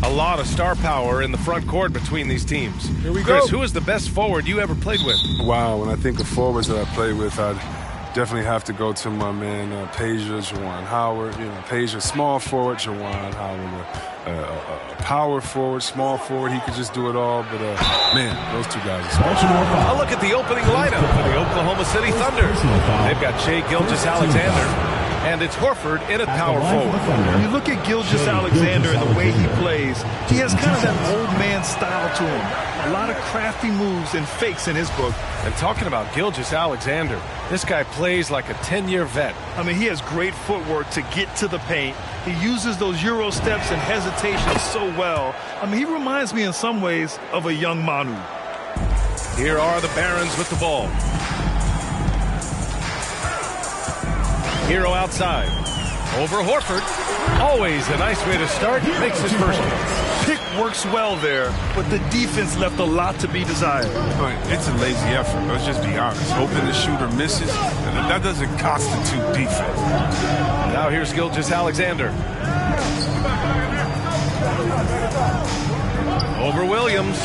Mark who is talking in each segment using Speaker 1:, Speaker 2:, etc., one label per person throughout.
Speaker 1: A lot of star power in the front court between these teams.
Speaker 2: Here we
Speaker 1: Chris,
Speaker 2: go.
Speaker 1: who is the best forward you ever played with?
Speaker 2: Wow, when I think of forwards that I played with, I'd definitely have to go to my man Pager, Juwan Howard. Pager, small forward, Juwan Howard, a power forward, small forward. He could just do it all. But man, those two guys are special.
Speaker 1: A look at the opening lineup for the Oklahoma City Thunder. They've got Shai Gilgeous-Alexander. And it's Horford in at power forward.
Speaker 3: When you look at Gilgeous-Alexander and the way he plays, he has kind of that old man style to him. A lot of crafty moves and fakes in his book.
Speaker 1: And talking about Gilgeous-Alexander, this guy plays like a 10-year vet.
Speaker 3: I mean, he has great footwork to get to the paint. He uses those Euro steps and hesitations so well. I mean, he reminds me in some ways of a young Manu.
Speaker 1: Here are the Barons with the ball. Hero outside. Over Horford. Always a nice way to start. Makes his first one.
Speaker 3: Pick works well there, but the defense left a lot to be desired.
Speaker 2: It's a lazy effort. Let's just be honest. Hoping the shooter misses, and that doesn't constitute defense.
Speaker 1: Now here's Gilgeous-Alexander. Over Williams.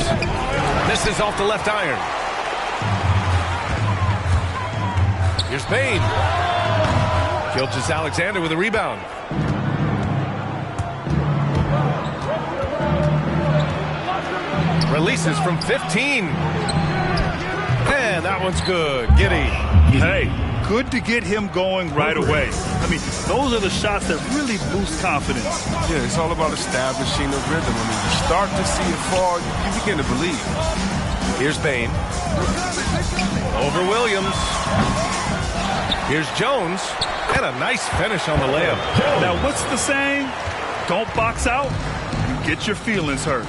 Speaker 1: Misses off the left iron. Here's Bane. Gilgeous-Alexander with a rebound. Releases from 15. And that one's good. Giddy.
Speaker 3: Hey, good to get him going right away. I mean, those are the shots that really boost confidence.
Speaker 2: Yeah, it's all about establishing the rhythm. I mean, you start to see it fall, you begin to believe.
Speaker 1: Here's Bane. Over Williams. Here's Jones. And a nice finish on the layup.
Speaker 3: Now, what's the saying? Don't box out, you get your feelings hurt.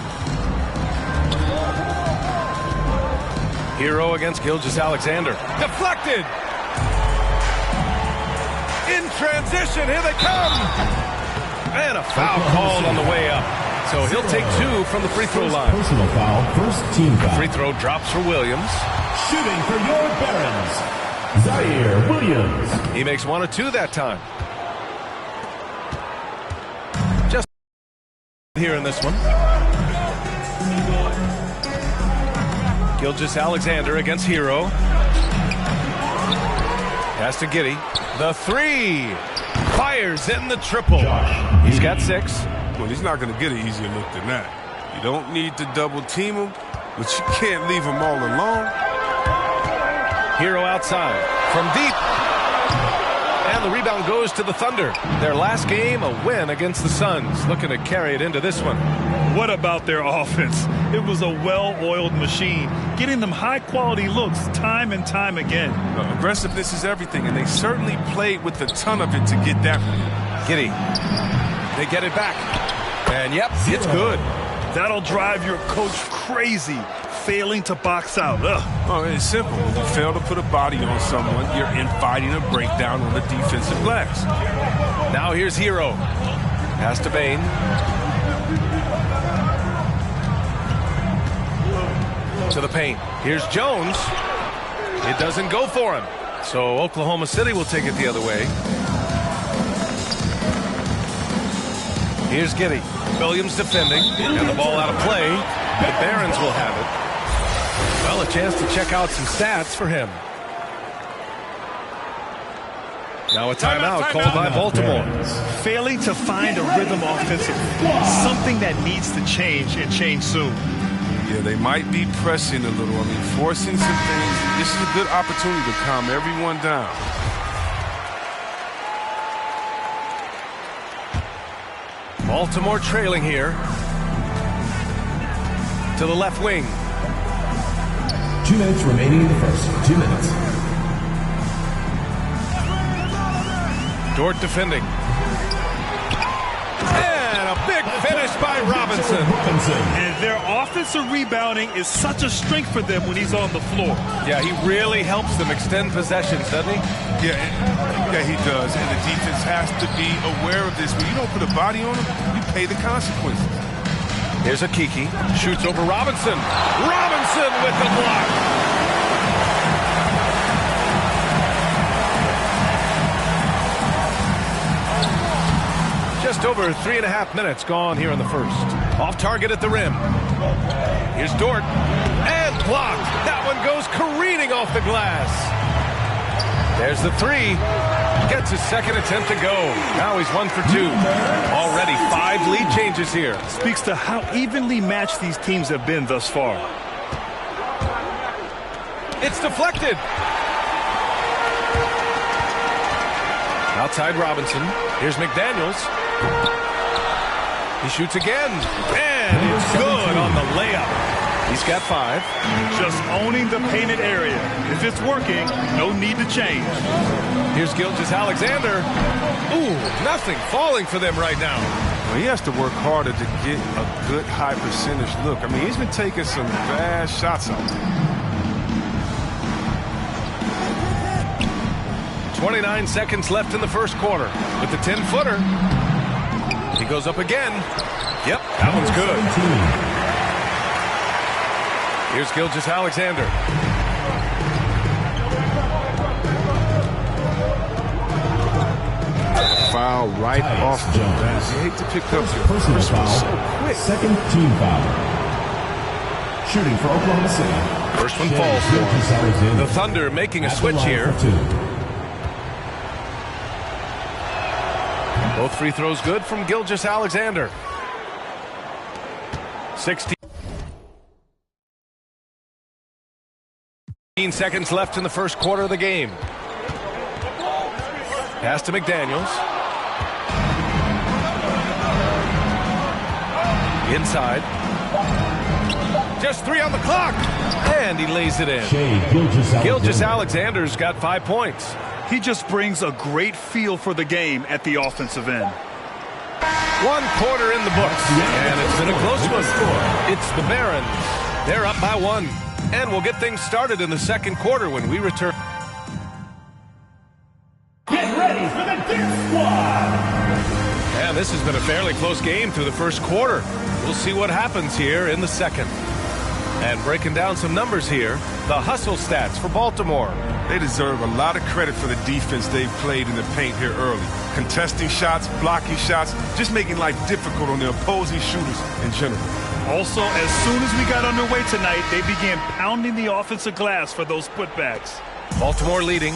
Speaker 1: Hero against Gilgeous-Alexander. Deflected. In transition, here they come. And a foul called on the way up. So he'll take two from the free throw line.
Speaker 4: Personal foul, first team foul.
Speaker 1: Free throw drops for Williams.
Speaker 4: Shooting for your Barons, Zaire Williams.
Speaker 1: He makes 1 of 2 that time. Just here in this one. Gilgeous-Alexander against Hero. Pass to Giddy. The three. Fires in the triple. He's got 6.
Speaker 2: Well, he's not going to get an easier look than that. You don't need to double team him, but you can't leave him all alone.
Speaker 1: Hero outside from deep. And the rebound goes to the Thunder. Their last game, a win against the Suns. Looking to carry it into this one.
Speaker 3: What about their offense? It was a well-oiled machine, getting them high-quality looks time and time again.
Speaker 2: Aggressiveness is everything, and they certainly played with a ton of it to get that one.
Speaker 1: Giddy. They get it back. And yep, it's good.
Speaker 3: That'll drive your coach crazy, failing to box out.
Speaker 2: Oh, it's simple. When you fail to put a body on someone, you're inviting a breakdown on the defensive glass.
Speaker 1: Now here's Hero. Pass to Bane. To the paint. Here's Jones. It doesn't go for him. So Oklahoma City will take it the other way. Here's Giddy. Williams defending. And the ball out of play. The Barons will have it. Well, a chance to check out some stats for him. Now a timeout called by Baltimore.
Speaker 3: Failing to find a rhythm offensively. Something that needs to change and change soon.
Speaker 2: Yeah, they might be pressing a little. I mean, forcing some things. This is a good opportunity to calm everyone down.
Speaker 1: Baltimore trailing here. To the left wing.
Speaker 4: 2 minutes remaining in the first. 2 minutes.
Speaker 1: Dort defending. And a big finish by Robinson.
Speaker 3: And their offensive rebounding is such a strength for them when he's on the floor.
Speaker 1: Yeah, he really helps them extend possessions, doesn't he?
Speaker 2: Yeah, he does. And the defense has to be aware of this. When you don't put a body on him, you pay the consequences.
Speaker 1: Here's a Kiki. Shoots over Robinson. Robinson with the block. Just over 3.5 minutes gone here in the first. Off target at the rim. Here's Dort. And blocked. That one goes careening off the glass. There's the three. Gets his second attempt to go. Now he's 1 for 2. Already 5 lead changes here.
Speaker 3: Speaks to how evenly matched these teams have been thus far.
Speaker 1: It's deflected. Outside Robinson. Here's McDaniels. He shoots again. And it's good on the layup. He's got 5.
Speaker 3: Just owning the painted area. If it's working, no need to change.
Speaker 1: Here's Gilgeous-Alexander. Ooh, nothing falling for them right now.
Speaker 2: Well, he has to work harder to get a good high percentage look. I mean, he's been taking some bad shots out there.
Speaker 1: 29 seconds left in the first quarter. With the 10-footer. He goes up again. Yep, that one's good. Here's Gilgeous-Alexander.
Speaker 2: Foul right off the bat. You hate to pick up your first one so quick.
Speaker 4: Second team foul. Shooting for Oklahoma City.
Speaker 1: First one falls for him. The Thunder making a switch here. Both free throws good from Gilgeous-Alexander. 16 seconds left in the first quarter of the game. Pass to McDaniels. Inside. Just 3 on the clock. And he lays it in. Gilgeous-Alexander's got 5 points.
Speaker 3: He just brings a great feel for the game at the offensive end.
Speaker 1: 1 quarter in the books. And it's been a close one. It's the Barons. They're up by 1. And we'll get things started in the second quarter when we return.
Speaker 4: Get ready for the Dip Squad!
Speaker 1: And this has been a fairly close game through the first quarter. We'll see what happens here in the second. And breaking down some numbers here, the hustle stats for Baltimore.
Speaker 2: They deserve a lot of credit for the defense they've played in the paint here early. Contesting shots, blocking shots, just making life difficult on the opposing shooters in general.
Speaker 3: Also, as soon as we got underway tonight, they began pounding the offensive glass for those putbacks.
Speaker 1: Baltimore leading.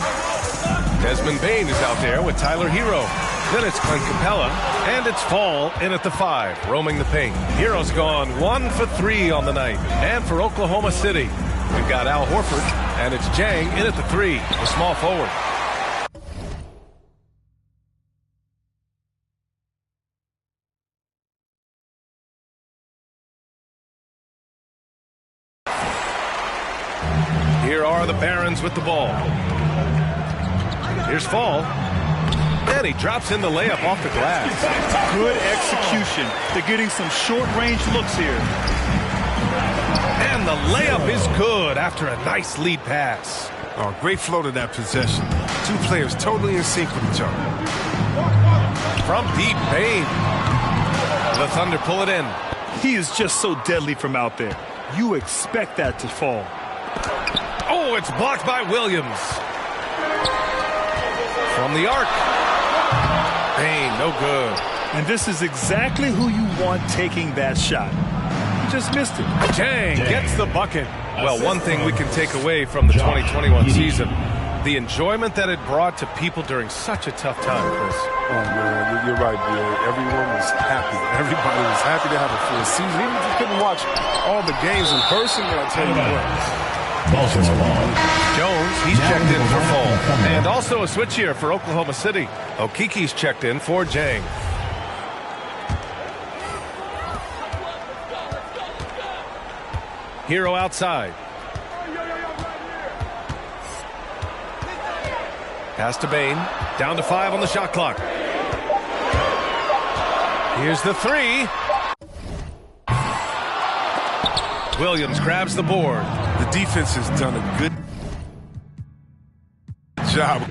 Speaker 1: Desmond Bane is out there with Tyler Hero. Then it's Clint Capella, and it's Fall in at the 5, roaming the paint. Hero's gone 1 for 3 on the night. And for Oklahoma City, we've got Al Horford, and it's Jang in at the 3, the small forward. Here are the Barons with the ball. Here's Fall. And he drops in the layup off the glass.
Speaker 3: Good execution. They're getting some short-range looks here.
Speaker 1: And the layup is good after a nice lead pass.
Speaker 2: Oh, great flow to that possession. 2 players totally in sync with each other.
Speaker 1: From deep, Bane. The Thunder pull it in.
Speaker 3: He is just so deadly from out there. You expect that to fall.
Speaker 1: Oh, it's blocked by Williams. From the arc. Bane, no good.
Speaker 3: And this is exactly who you want taking that shot. He just missed it.
Speaker 1: Jang gets the bucket. Well, one thing we can take away from the 2021 season, the enjoyment that it brought to people during such a tough time, Chris.
Speaker 2: Oh, man, you're right, B.A. Everyone was happy. Everybody was happy to have a full season. Even if you couldn't watch all the games in person, but I tell you what.
Speaker 1: Jones, he's checked in for Fall. And also a switch here for Oklahoma City. Okiki's checked in for Jang. Hero outside. Pass to Bane. Down to 5 on the shot clock. Here's the 3. Williams grabs the board.
Speaker 2: The defense has done a good job.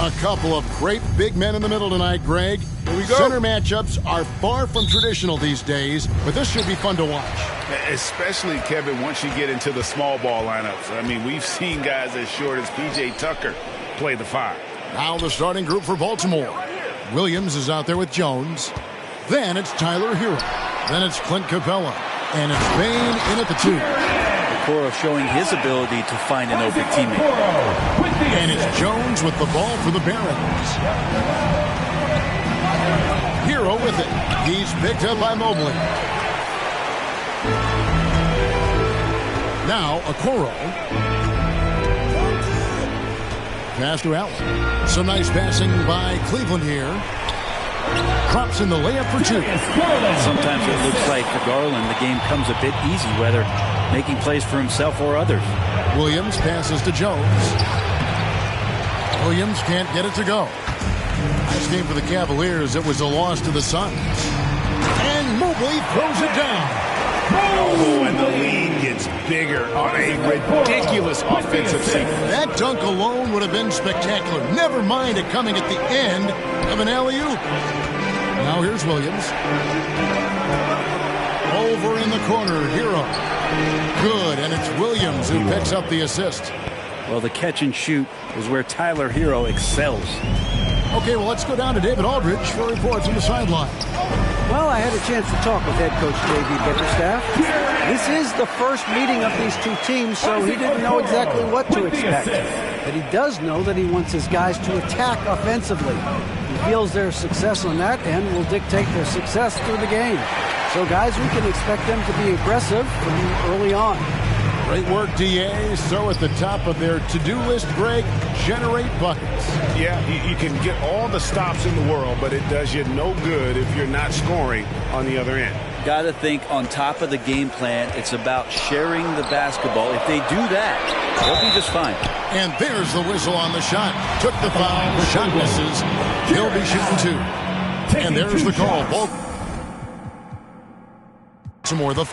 Speaker 5: A couple of great big men in the middle tonight, Greg. Here we go. Center matchups are far from traditional these days, but this should be fun to watch.
Speaker 6: Especially, Kevin, once you get into the small ball lineups. I mean, we've seen guys as short as P.J. Tucker play the 5.
Speaker 5: Now the starting group for Baltimore. Williams is out there with Jones. Then it's Tyler Hero. Then it's Clint Capella. And it's Bain in at the 2.
Speaker 7: Okoro showing his ability to find an open teammate.
Speaker 5: And it's Jones with the ball for the Barons. Hero with it. He's picked up by Mobley. Now Okoro. Pass to Allen. Some nice passing by Cleveland here. Drops in the layup for 2.
Speaker 7: Sometimes it looks like for Garland the game comes a bit easy, whether making plays for himself or others.
Speaker 5: Williams passes to Jones. Williams can't get it to go. Nice game for the Cavaliers. It was a loss to the Suns. And Mobley throws it down.
Speaker 6: Oh, and the lead gets bigger on a ridiculous offensive sequence.
Speaker 5: That dunk alone would have been spectacular. Never mind it coming at the end of an alley-oop. Now here's Williams. Over in the corner, Hero. Good, and it's Williams who picks up the assist.
Speaker 7: Well, the catch and shoot is where Tyler Hero excels.
Speaker 5: Okay, well, let's go down to David Aldridge for a report from the sideline.
Speaker 8: Well, I had a chance to talk with head coach J.B. Bickerstaff. This is the first meeting of these two teams, so he didn't know exactly what to expect. But he does know that he wants his guys to attack offensively. He feels their success on that end will dictate their success through the game. So, guys, we can expect them to be aggressive from early on.
Speaker 5: Great work, D.A. So at the top of their to-do list, Greg, generate buckets.
Speaker 6: Yeah, you can get all the stops in the world, but it does you no good if you're not scoring on the other end.
Speaker 7: Got to think on top of the game plan, it's about sharing the basketball. If they do that, they'll be just fine. And
Speaker 5: there's the whistle on the shot. Took the foul, shot misses. He'll be shooting 2. And there's the call. Baltimore, the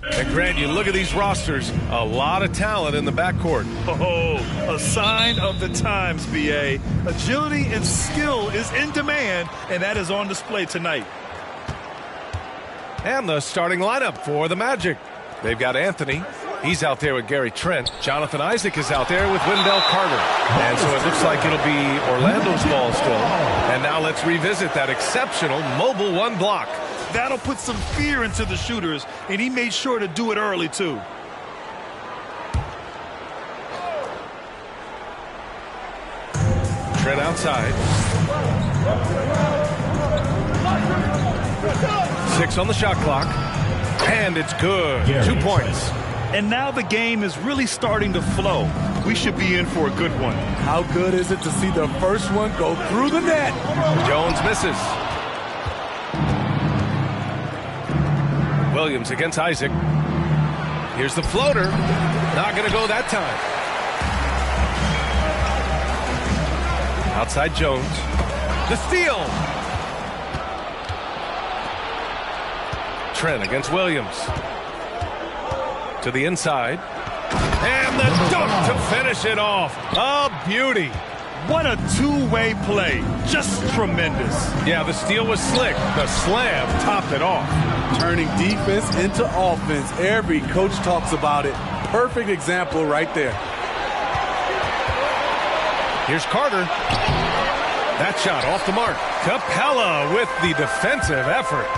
Speaker 1: And Grant, you look at these rosters, a lot of talent in the backcourt.
Speaker 3: Oh, a sign of the times, B.A. Agility and skill is in demand, and that is on display tonight.
Speaker 1: And the starting lineup for the Magic. They've got Anthony. He's out there with Gary Trent. Jonathan Isaac is out there with Wendell Carter. And so it looks like it'll be Orlando's ball still. And now let's revisit that exceptional mobile 1 block.
Speaker 3: That'll put some fear into the shooters, and he made sure to do it early, too.
Speaker 1: Trent outside. 6 on the shot clock. And it's good. 2 points.
Speaker 3: And now the game is really starting to flow. We should be in for a good one.
Speaker 9: How good is it to see the first one go through the net?
Speaker 1: Jones misses. Williams against Isaac. Here's the floater. Not going to go that time. Outside Jones. The steal. Trent against Williams. To the inside. And the dunk to finish it off. A beauty.
Speaker 3: What a two-way play. Just tremendous.
Speaker 1: Yeah, the steal was slick. The slam topped it off.
Speaker 9: Turning defense into offense. Every coach talks about it. Perfect example right there.
Speaker 1: Here's Carter. That shot off the mark. Capella with the defensive effort.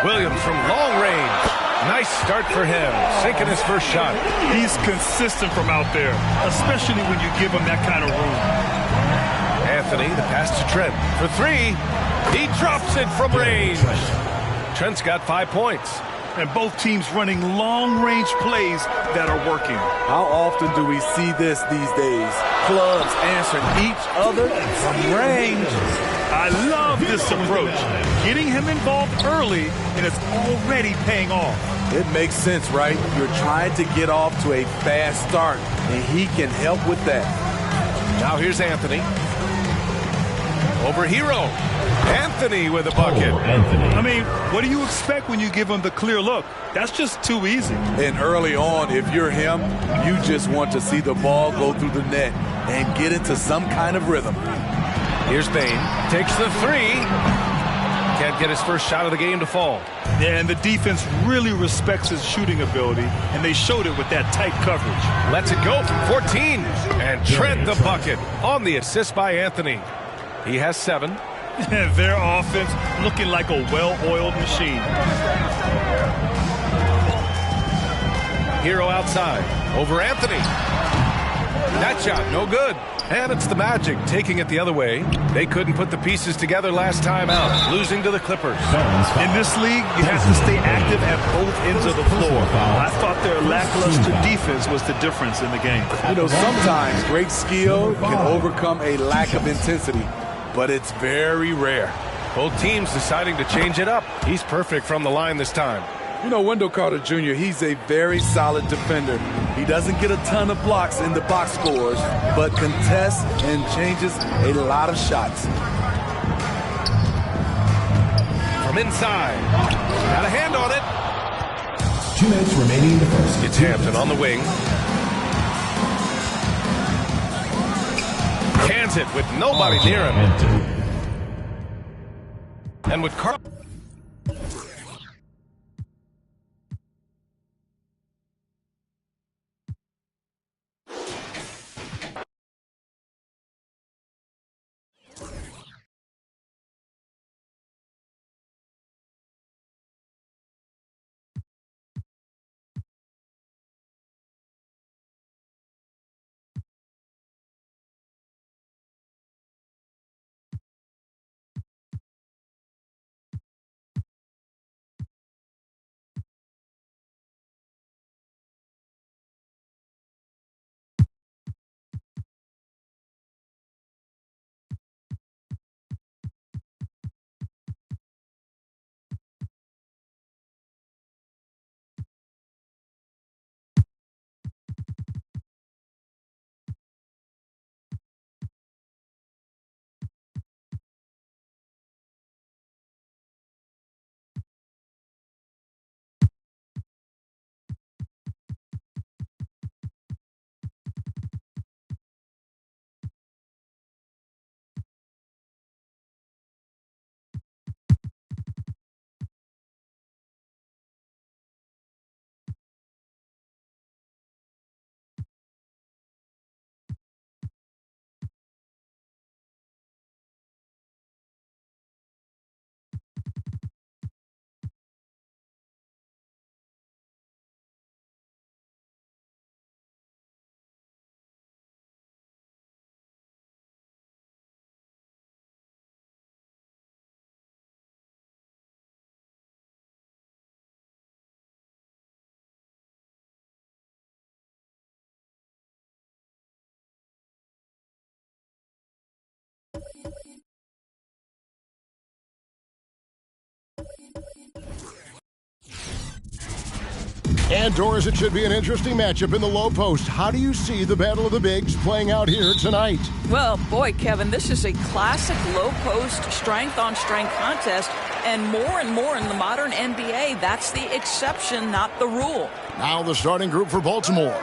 Speaker 1: Williams from long range. Nice start for him. Sinking his first shot.
Speaker 3: He's consistent from out there, especially when you give him that kind of room.
Speaker 1: Anthony, the pass to Trent for 3. He drops it from range. Trent's got 5 points.
Speaker 3: And both teams running long-range plays that are working.
Speaker 9: How often do we see this these days? Clubs answering each other from range.
Speaker 3: I love this approach. Getting him involved early, and it's already paying off.
Speaker 9: It makes sense, right? You're trying to get off to a fast start, and he can help with that.
Speaker 1: Now here's Anthony. Over Hero. Anthony with a bucket.
Speaker 3: I mean, what do you expect when you give him the clear look? That's just too easy.
Speaker 9: And early on, if you're him, you just want to see the ball go through the net and get into some kind of rhythm.
Speaker 1: Here's Bain. Takes the three. Can't get his first shot of the game to fall.
Speaker 3: Yeah, and the defense really respects his shooting ability, and they showed it with that tight coverage.
Speaker 1: Lets it go from 14. And Trent the bucket on the assist by Anthony. He has 7.
Speaker 3: Their offense looking like a well-oiled machine.
Speaker 1: Hero outside. Over Anthony. That shot, no good. And it's the Magic taking it the other way. They couldn't put the pieces together last time out, losing to the Clippers.
Speaker 3: In this league, you have to stay active at both ends of the floor. I thought their lackluster defense was the difference in the game.
Speaker 9: You know, sometimes great skill can overcome a lack of intensity, but it's very rare.
Speaker 1: Both teams deciding to change it up. He's perfect from the line this time.
Speaker 9: You know, Wendell Carter Jr., he's a very solid defender. He doesn't get a ton of blocks in the box scores, but contests and changes a lot of shots.
Speaker 1: From inside. Got a hand on it.
Speaker 4: 2 minutes remaining in the first.
Speaker 1: It's Hampton on the wing. Cans it with nobody near him. And with Carl.
Speaker 5: And Doris, it should be an interesting matchup in the low post. How do you see the Battle of the Bigs playing out here tonight?
Speaker 10: Well, boy, Kevin, this is a classic low post strength-on-strength contest. And more in the modern NBA, that's the exception, not the rule.
Speaker 5: Now the starting group for Baltimore.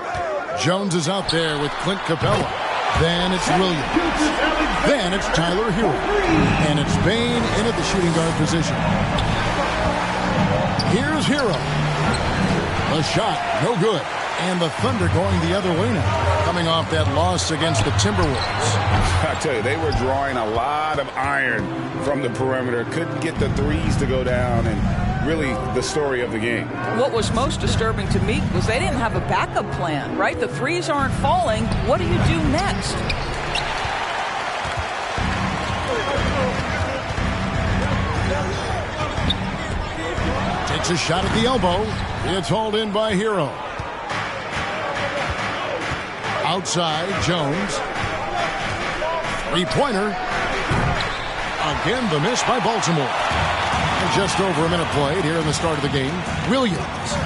Speaker 5: Jones is out there with Clint Capella. Then it's Williams. Then it's Tyler Hero. And it's Bain in at the shooting guard position. Here's Hero. The shot, no good. And the Thunder going the other way now, coming off that loss against the Timberwolves.
Speaker 6: I tell you, they were drawing a lot of iron from the perimeter. Couldn't get the threes to go down, and really the story of the game.
Speaker 10: What was most disturbing to me was they didn't have a backup plan, right? The threes aren't falling. What do you do next?
Speaker 5: Takes a shot at the elbow. It's hauled in by Hero. Outside, Jones. Three-pointer. Again, the miss by Baltimore. And just over a minute played here in the start of the game. Williams.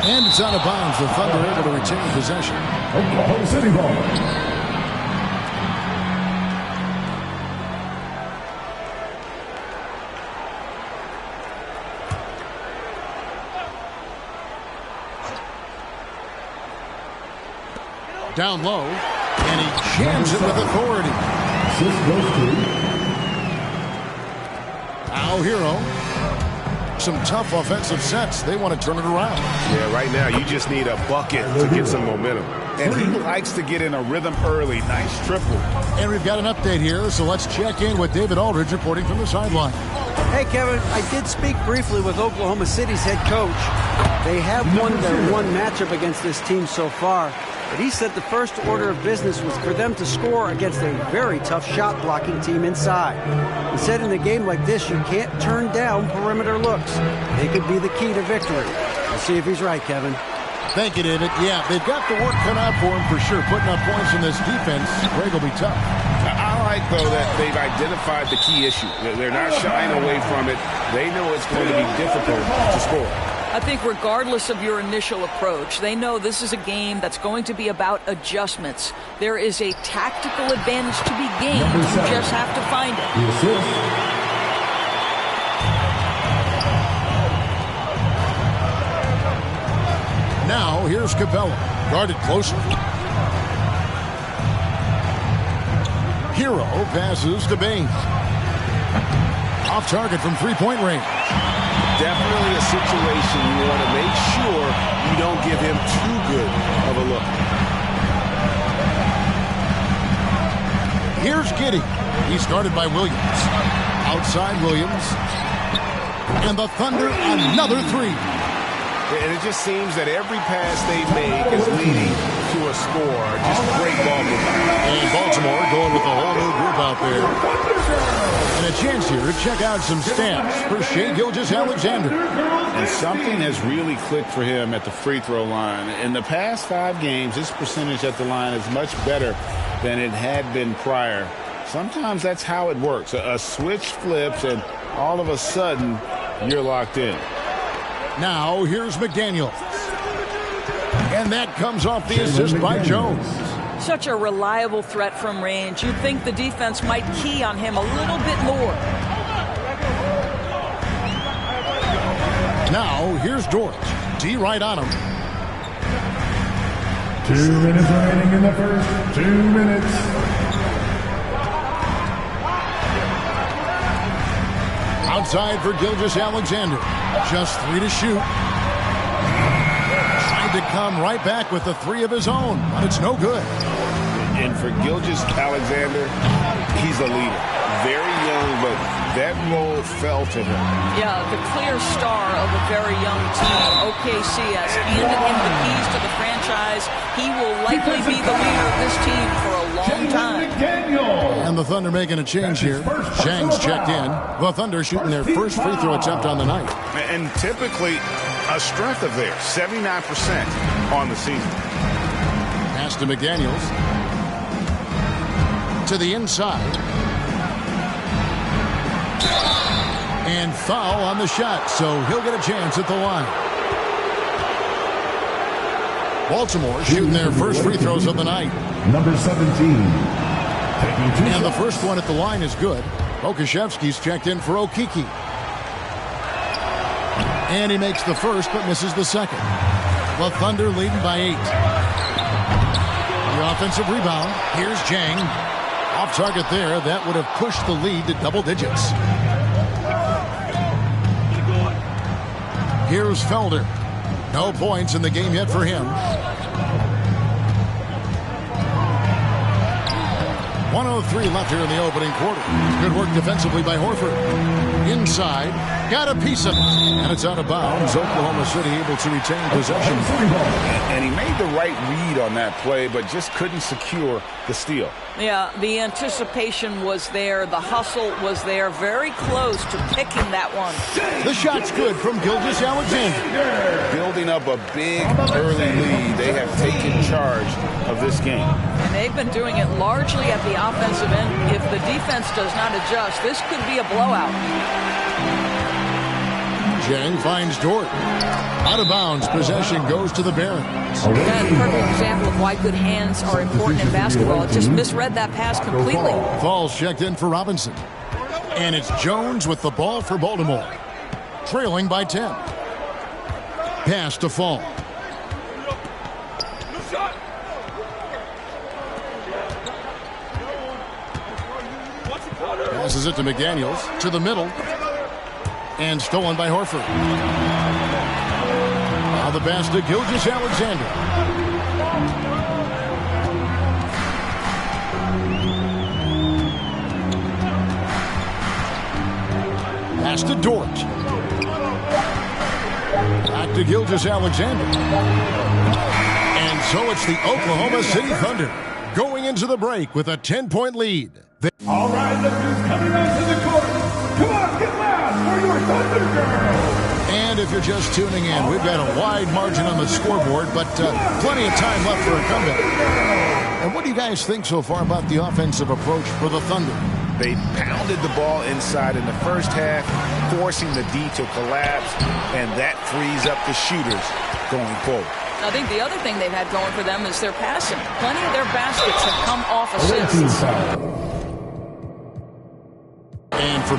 Speaker 5: And it's out of bounds. The Thunder able to retain possession.
Speaker 4: Oklahoma City ball.
Speaker 5: Down low, and he jams it with authority. Now Hero. Some tough offensive sets. They want to turn it around.
Speaker 6: Yeah, right now you just need a bucket to get some momentum. And he likes to get in a rhythm early. Nice triple.
Speaker 5: And we've got an update here, so let's check in with David Aldridge reporting from the sideline.
Speaker 8: Hey, Kevin, I did speak briefly with Oklahoma City's head coach. They have won their one matchup against this team so far. But he said the first order of business was for them to score against a very tough shot-blocking team inside. He said in a game like this, you can't turn down perimeter looks. They could be the key to victory. We'll see if he's right, Kevin.
Speaker 5: Thank you, David. Yeah, they've got the work cut out for them for sure. Putting up points in this defense, Greg will be tough.
Speaker 6: I like, though, that they've identified the key issue. They're not shying away from it. They know it's going to be difficult to score.
Speaker 10: I think regardless of your initial approach, they know this is a game that's going to be about adjustments. There is a tactical advantage to be gained. You just have to find it.
Speaker 5: Now, here's Capella. Guarded closer. Hero passes to Baines. Off target from three-point range.
Speaker 6: Definitely a situation you want to make sure you don't give him too good of a look.
Speaker 5: Here's Giddey. He's guarded by Williams. Outside Williams. And the Thunder, another three.
Speaker 6: And it just seems that every pass they make is leading to a score. Just great ball movement.
Speaker 5: And Baltimore going with the whole new group out there. And a chance here to check out some stats for Shai Gilgeous-Alexander.
Speaker 6: And something has really clicked for him at the free throw line. In the past 5 games, his percentage at the line is much better than it had been prior. Sometimes that's how it works. A switch flips, and all of a sudden, you're locked in.
Speaker 5: Now, here's McDaniel. And that comes off the assist by Jones.
Speaker 10: Such a reliable threat from range. You'd think the defense might key on him a little bit more.
Speaker 5: Now, here's George. D right on him.
Speaker 4: 2 minutes remaining in the first. 2 minutes.
Speaker 5: Outside for Gilgeous-Alexander. Just 3 to shoot. Tried to come right back with the 3 of his own, but it's no good.
Speaker 6: And for Gilgeous-Alexander, he's a leader. Very young, but that role fell to him.
Speaker 10: Yeah, the clear star of a very young team. OKC has handed him the keys to the franchise. He will likely be the leader of this team for a long time.
Speaker 5: And the Thunder making a change here. Shang's checked in. The Thunder shooting their first free throw attempt on the night.
Speaker 6: And typically a strength of theirs, 79% on the season.
Speaker 5: Pass to McDaniels. To the inside. And foul on the shot, so he'll get a chance at the line. Baltimore shooting their first free throws of the night.
Speaker 4: Number 17.
Speaker 5: And the first one at the line is good. Okashevsky's checked in for Okiki. And he makes the first but misses the second. The Thunder leading by 8. The offensive rebound. Here's Jang. Off target there. That would have pushed the lead to double digits. Here's Felder. No points in the game yet for him. 1:03 left here in the opening quarter. Good work defensively by Horford. Inside. Got a piece of it. And it's out of bounds. Oklahoma City able to retain possession.
Speaker 6: And he made the right read on that play, but just couldn't secure the steal.
Speaker 10: Yeah, the anticipation was there. The hustle was there. Very close to picking that one.
Speaker 5: The shot's good from Gilgeous-Alexander.
Speaker 6: Building up a big early lead. They have taken charge of this game.
Speaker 10: And they've been doing it largely at the offensive end. If the defense does not adjust, this could be a blowout.
Speaker 5: Jang finds Dort. Out of bounds, possession goes to the Barons.
Speaker 10: That's a perfect example of why good hands are important in basketball. It just misread that pass completely.
Speaker 5: Falls checked in for Robinson. And it's Jones with the ball for Baltimore. Trailing by 10. Pass to Fall. Passes it to McDaniels. To the middle. And stolen by Horford. Now the pass to Gilgeous-Alexander. Pass to Dort. Back to Gilgeous-Alexander. And so it's the Oklahoma City Thunder going into the break with a 10-point lead.
Speaker 4: All right, look who's coming onto the court. Come on, get loud for your Thunder Girls.
Speaker 5: And if you're just tuning in, we've got a wide margin on the scoreboard, but plenty of time left for a comeback. And what do you guys think so far about the offensive approach for the Thunder?
Speaker 6: They pounded the ball inside in the first half, forcing the D to collapse, and that frees up the shooters going forward.
Speaker 10: I think the other thing they've had going for them is their passing. Plenty of their baskets have come off assists.
Speaker 5: And for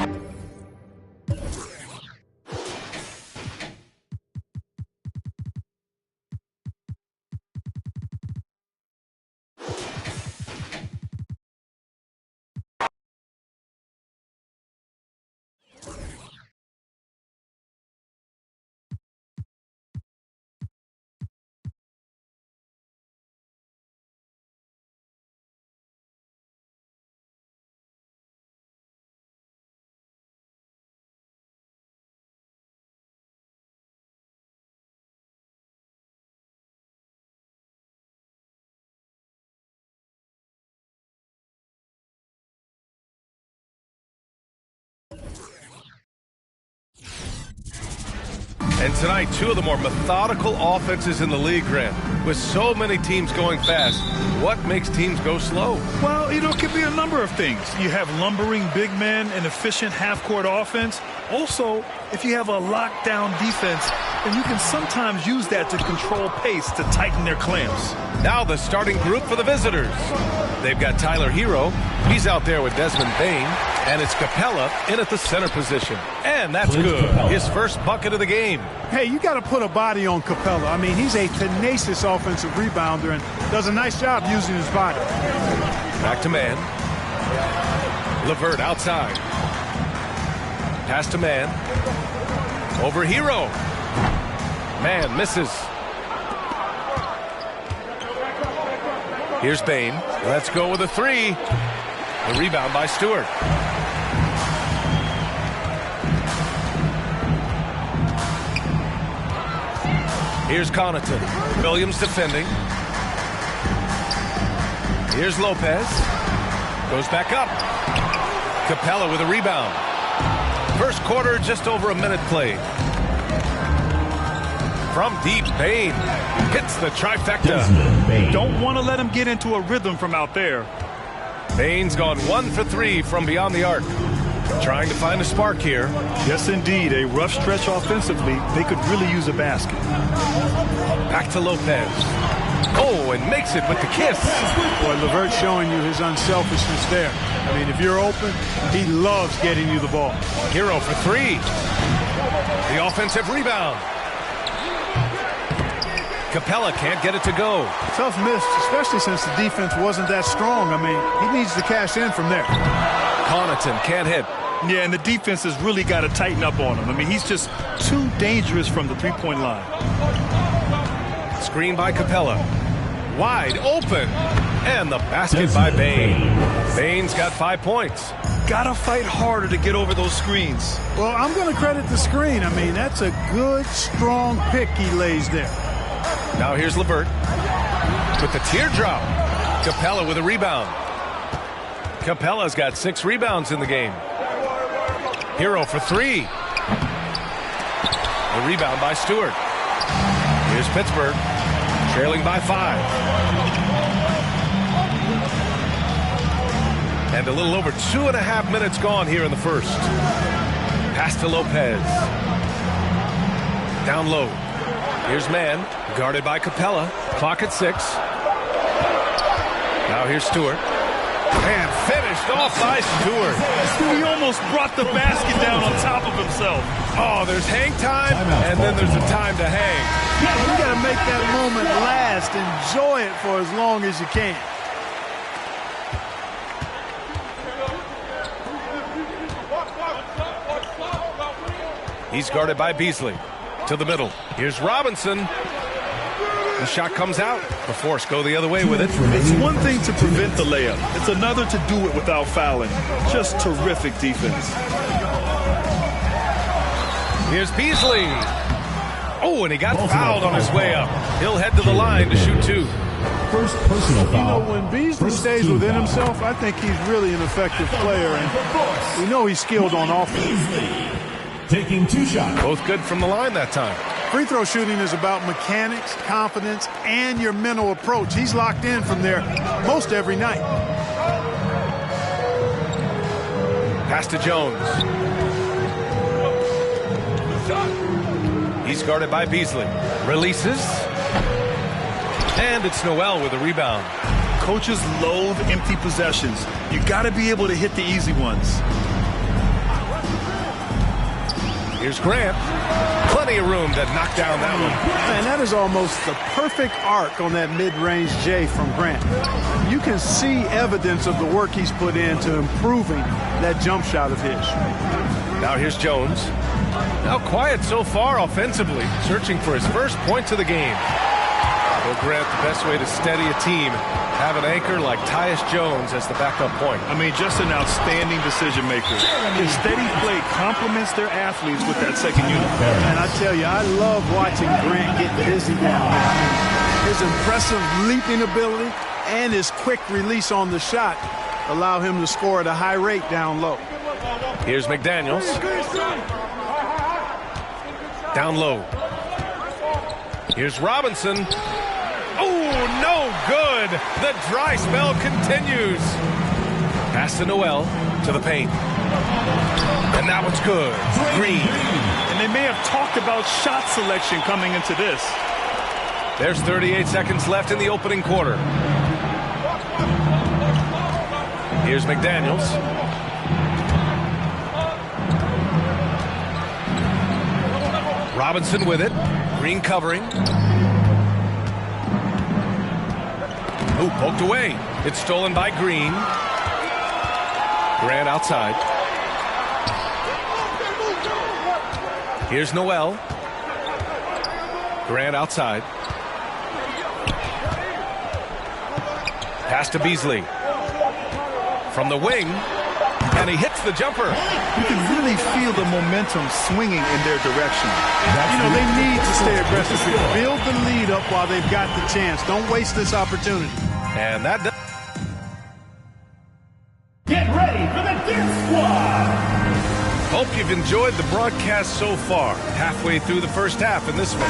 Speaker 1: And tonight, two of the more methodical offenses in the league, Grant. With so many teams going fast, what makes teams go slow?
Speaker 3: Well, it could be a number of things. You have lumbering big men and efficient half-court offense. Also, if you have a lockdown defense, then you can sometimes use that to control pace to tighten their clamps.
Speaker 1: Now the starting group for the visitors. They've got Tyler Hero. He's out there with Desmond Bain. And it's Capella in at the center position. And that's good. His first bucket of the game.
Speaker 11: Hey, you got to put a body on Capella. I mean, he's a tenacious offensive rebounder and does a nice job using his body.
Speaker 1: Back to man. LeVert outside. Pass to man. Over Hero. Man misses. Here's Bain. Let's go with a three. The rebound by Stewart. Here's Connaughton. Williams defending. Here's Lopez. Goes back up. Capella with a rebound. First quarter, just over a minute played. From deep, Bain hits the trifecta.
Speaker 3: Don't want to let him get into a rhythm from out there.
Speaker 1: Bain's gone 1 for 3 from beyond the arc. Trying to find a spark here.
Speaker 3: Yes, indeed. A rough stretch offensively. They could really use a basket.
Speaker 1: Back to Lopez. Oh, and makes it with the kiss.
Speaker 11: Boy, LeVert's showing you his unselfishness there. I mean, if you're open, he loves getting you the ball.
Speaker 1: Hero for 3. The offensive rebound. Capella can't get it to go.
Speaker 11: Tough miss, especially since the defense wasn't that strong. I mean, he needs to cash in from there.
Speaker 1: Connaughton can't hit.
Speaker 3: Yeah, and the defense has really got to tighten up on him. I mean, he's just too dangerous from the three-point line.
Speaker 1: Screen by Capella. Wide open. And the basket by Bain. Bain's got 5 points.
Speaker 3: got to fight harder to get over those screens.
Speaker 11: Well, I'm going to credit the screen. I mean, that's a good, strong pick he lays there.
Speaker 1: Now here's LeVert with the teardrop. Capella with a rebound. Capella's got 6 rebounds in the game. Hero for 3. The rebound by Stewart. Here's Pittsburgh, trailing by 5. And a little over 2.5 minutes gone here in the first. Pass to Lopez. Down low. Here's Mann, guarded by Capella. Clock at 6. Now here's Stewart. And finished off by Stewart.
Speaker 3: He almost brought the basket down on top of himself.
Speaker 1: Oh, there's hang time, and then there's a time to hang.
Speaker 11: You got to make that moment last. Enjoy it for as long as you can.
Speaker 1: He's guarded by Beasley. To the middle. Here's Robinson. The shot comes out. The Force go the other way with it.
Speaker 3: It's one thing to prevent the layup. It's another to do it without fouling. Just terrific defense.
Speaker 1: Here's Beasley. Oh, and he got fouled on his way up. He'll head to the line to shoot 2.
Speaker 11: First personal foul. You know, when Beasley stays within himself, I think he's really an effective player, and we know he's skilled on offense.
Speaker 4: Taking 2 shots.
Speaker 1: Both good from the line that time.
Speaker 11: Free throw shooting is about mechanics, confidence, and your mental approach. He's locked in from there most every night.
Speaker 1: Pass to Jones. He's guarded by Beasley. Releases. And it's Noel with a rebound.
Speaker 3: Coaches loathe empty possessions. You got to be able to hit the easy ones.
Speaker 1: Here's Grant. Plenty of room to knock down that one.
Speaker 11: Man, that is almost the perfect arc on that mid-range J from Grant. You can see evidence of the work he's put into improving that jump shot of his.
Speaker 1: Now here's Jones. Now quiet so far offensively, searching for his first points of the game. Well, Grant, the best way to steady a team, have an anchor like Tyus Jones as the backup point.
Speaker 3: I mean, just an outstanding decision maker. His steady play complements their athletes with that second unit.
Speaker 11: And I tell you, I love watching Grant get busy down there. His impressive leaping ability and his quick release on the shot allow him to score at a high rate down low.
Speaker 1: Here's McDaniels. Down low. Here's Robinson. Oh, no good. The dry spell continues. Pass to Noel to the paint. And that one's good. Green.
Speaker 3: And they may have talked about shot selection coming into this.
Speaker 1: There's 38 seconds left in the opening quarter. Here's McDaniels. Robinson with it. Green covering. Ooh, poked away. It's stolen by Green. Grant outside. Here's Noel. Grant outside. Pass to Beasley. From the wing. And he hits the jumper.
Speaker 3: You can really feel the momentum swinging in their direction.
Speaker 11: You know, they need to stay aggressive here. Build the lead up while they've got the chance. Don't waste this opportunity.
Speaker 1: And that does.
Speaker 4: Get ready for the Dirt Squad.
Speaker 1: Hope you've enjoyed the broadcast so far. Halfway through the first half in this one.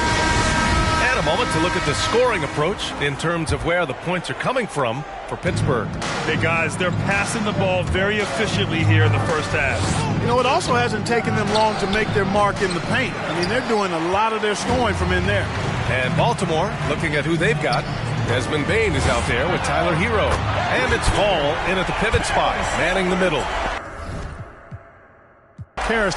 Speaker 1: And a moment to look at the scoring approach in terms of where the points are coming from for Pittsburgh.
Speaker 3: Hey, guys, they're passing the ball very efficiently here in the first half.
Speaker 11: You know, it also hasn't taken them long to make their mark in the paint. I mean, they're doing a lot of their scoring from in there.
Speaker 1: And Baltimore, looking at who they've got, Desmond Bane is out there with Tyler Hero. And it's Fall in at the pivot spot, manning the middle.
Speaker 11: Harris,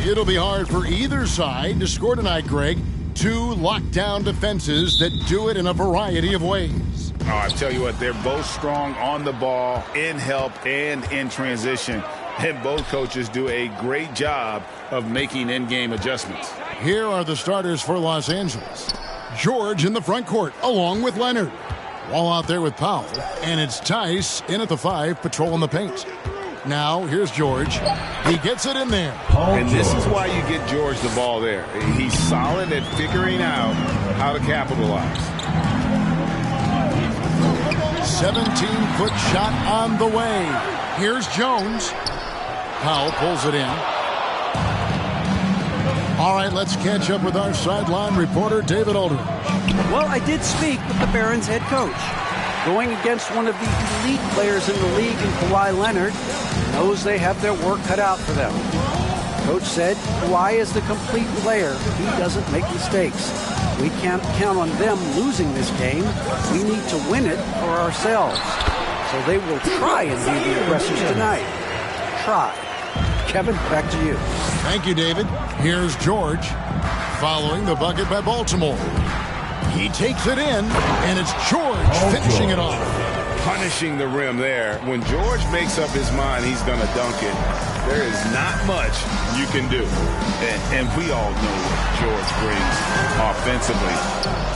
Speaker 5: It'll be hard for either side to score tonight, Greg. Two lockdown defenses that do it in a variety of ways.
Speaker 6: Oh, I tell you what, they're both strong on the ball, in help, and in transition. And both coaches do a great job of making in-game adjustments.
Speaker 5: Here are the starters for Los Angeles. George in the front court, along with Leonard. Wall out there with Powell. And it's Tice in at the 5, patrolling the paint. Now, here's George. He gets it in there.
Speaker 6: And this is why you get George the ball there. He's solid at figuring out how to capitalize.
Speaker 5: 17-foot shot on the way. Here's Jones. Powell pulls it in. All right, let's catch up with our sideline reporter, David Aldridge.
Speaker 8: Well, I did speak with the Barons head coach. Going against one of the elite players in the league in Kawhi Leonard, knows they have their work cut out for them. Coach said Kawhi is the complete player. He doesn't make mistakes. We can't count on them losing this game. We need to win it for ourselves. So they will try and be the aggressors tonight. Try. Kevin, back to you.
Speaker 5: Thank you, David. Here's George following the bucket by Baltimore. He takes it in, and it's George finishing it off.
Speaker 6: Punishing the rim there. When George makes up his mind he's going to dunk it, there is not much you can do. And we all know what George brings offensively.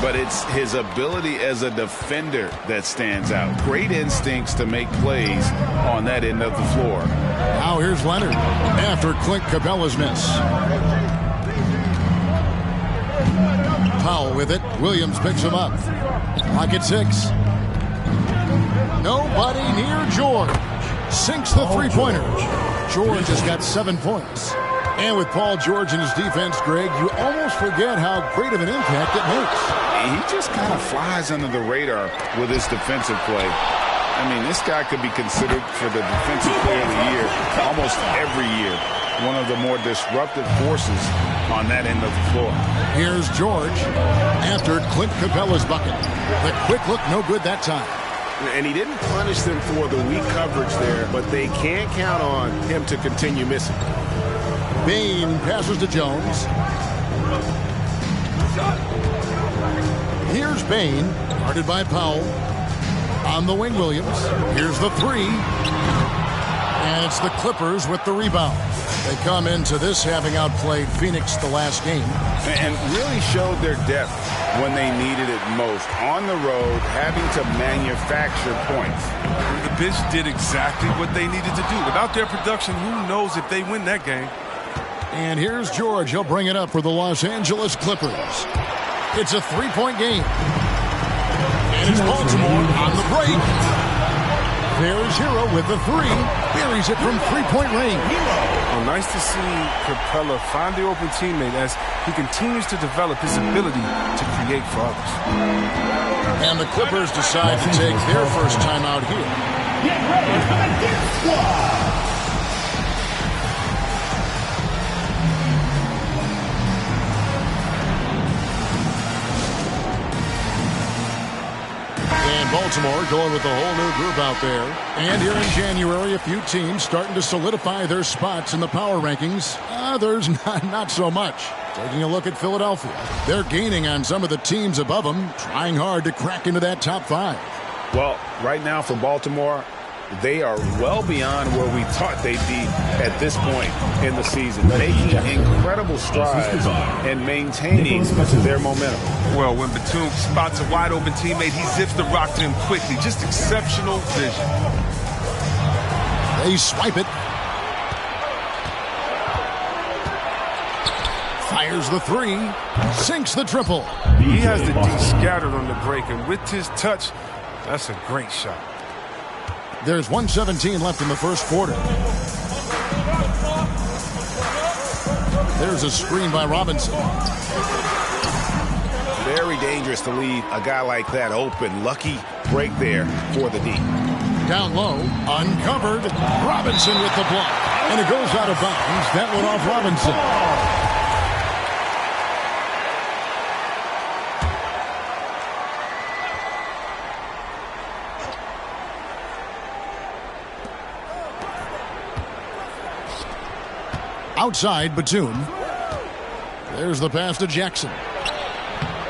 Speaker 6: But it's his ability as a defender that stands out. Great instincts to make plays on that end of the floor.
Speaker 5: Now here's Leonard after Clint Capella's miss. Powell with it. Williams picks him up. Clock at 6. Nobody near George. Sinks the three-pointer. George has got 7 points. And with Paul George in his defense, Greg, you almost forget how great of an impact it makes.
Speaker 6: He just kind of flies under the radar with his defensive play. I mean, this guy could be considered for the defensive player of the year almost every year. One of the more disruptive forces on that end of the floor.
Speaker 5: Here's George after Clint Capella's bucket. The quick look, no good that time.
Speaker 12: And he didn't punish them for the weak coverage there, but they can't count on him to continue missing.
Speaker 5: Bain passes to Jones. Here's Bain, guarded by Powell. On the wing, Williams. Here's the 3. And it's the Clippers with the rebound. They come into this having outplayed Phoenix the last game.
Speaker 6: And really showed their depth when they needed it most. On the road, having to manufacture points.
Speaker 2: The bench did exactly what they needed to do. Without their production, who knows if they win that game.
Speaker 5: And here's George. He'll bring it up for the Los Angeles Clippers. It's a 3-point game. And it's Baltimore on the break. There's Hero with the 3. Buries it from 3-point range.
Speaker 2: Well, nice to see Capella find the open teammate as he continues to develop his ability to create for others.
Speaker 5: And the Clippers decide to take their first time out here.
Speaker 4: Get ready for the Death Squad!
Speaker 5: And Baltimore going with a whole new group out there. And here in January, a few teams starting to solidify their spots in the power rankings. Others not so much. Taking a look at Philadelphia. They're gaining on some of the teams above them, trying hard to crack into that top 5.
Speaker 6: Well, right now for Baltimore, they are well beyond where we thought they'd be at this point in the season, making incredible strides and maintaining their momentum.
Speaker 2: Well, when Batum spots a wide open teammate, he zips the rock to him quickly. Just exceptional vision.
Speaker 5: They swipe it. Fires the 3. Sinks the triple.
Speaker 2: He has the D scattered on the break, and with his touch, that's a great shot.
Speaker 5: There's 1:17 left in the first quarter. There's a screen by Robinson.
Speaker 6: Very dangerous to leave a guy like that open. Lucky break there for the D.
Speaker 5: Down low, uncovered. Robinson with the block. And it goes out of bounds. That one off Robinson. Outside, Batum. There's the pass to Jackson.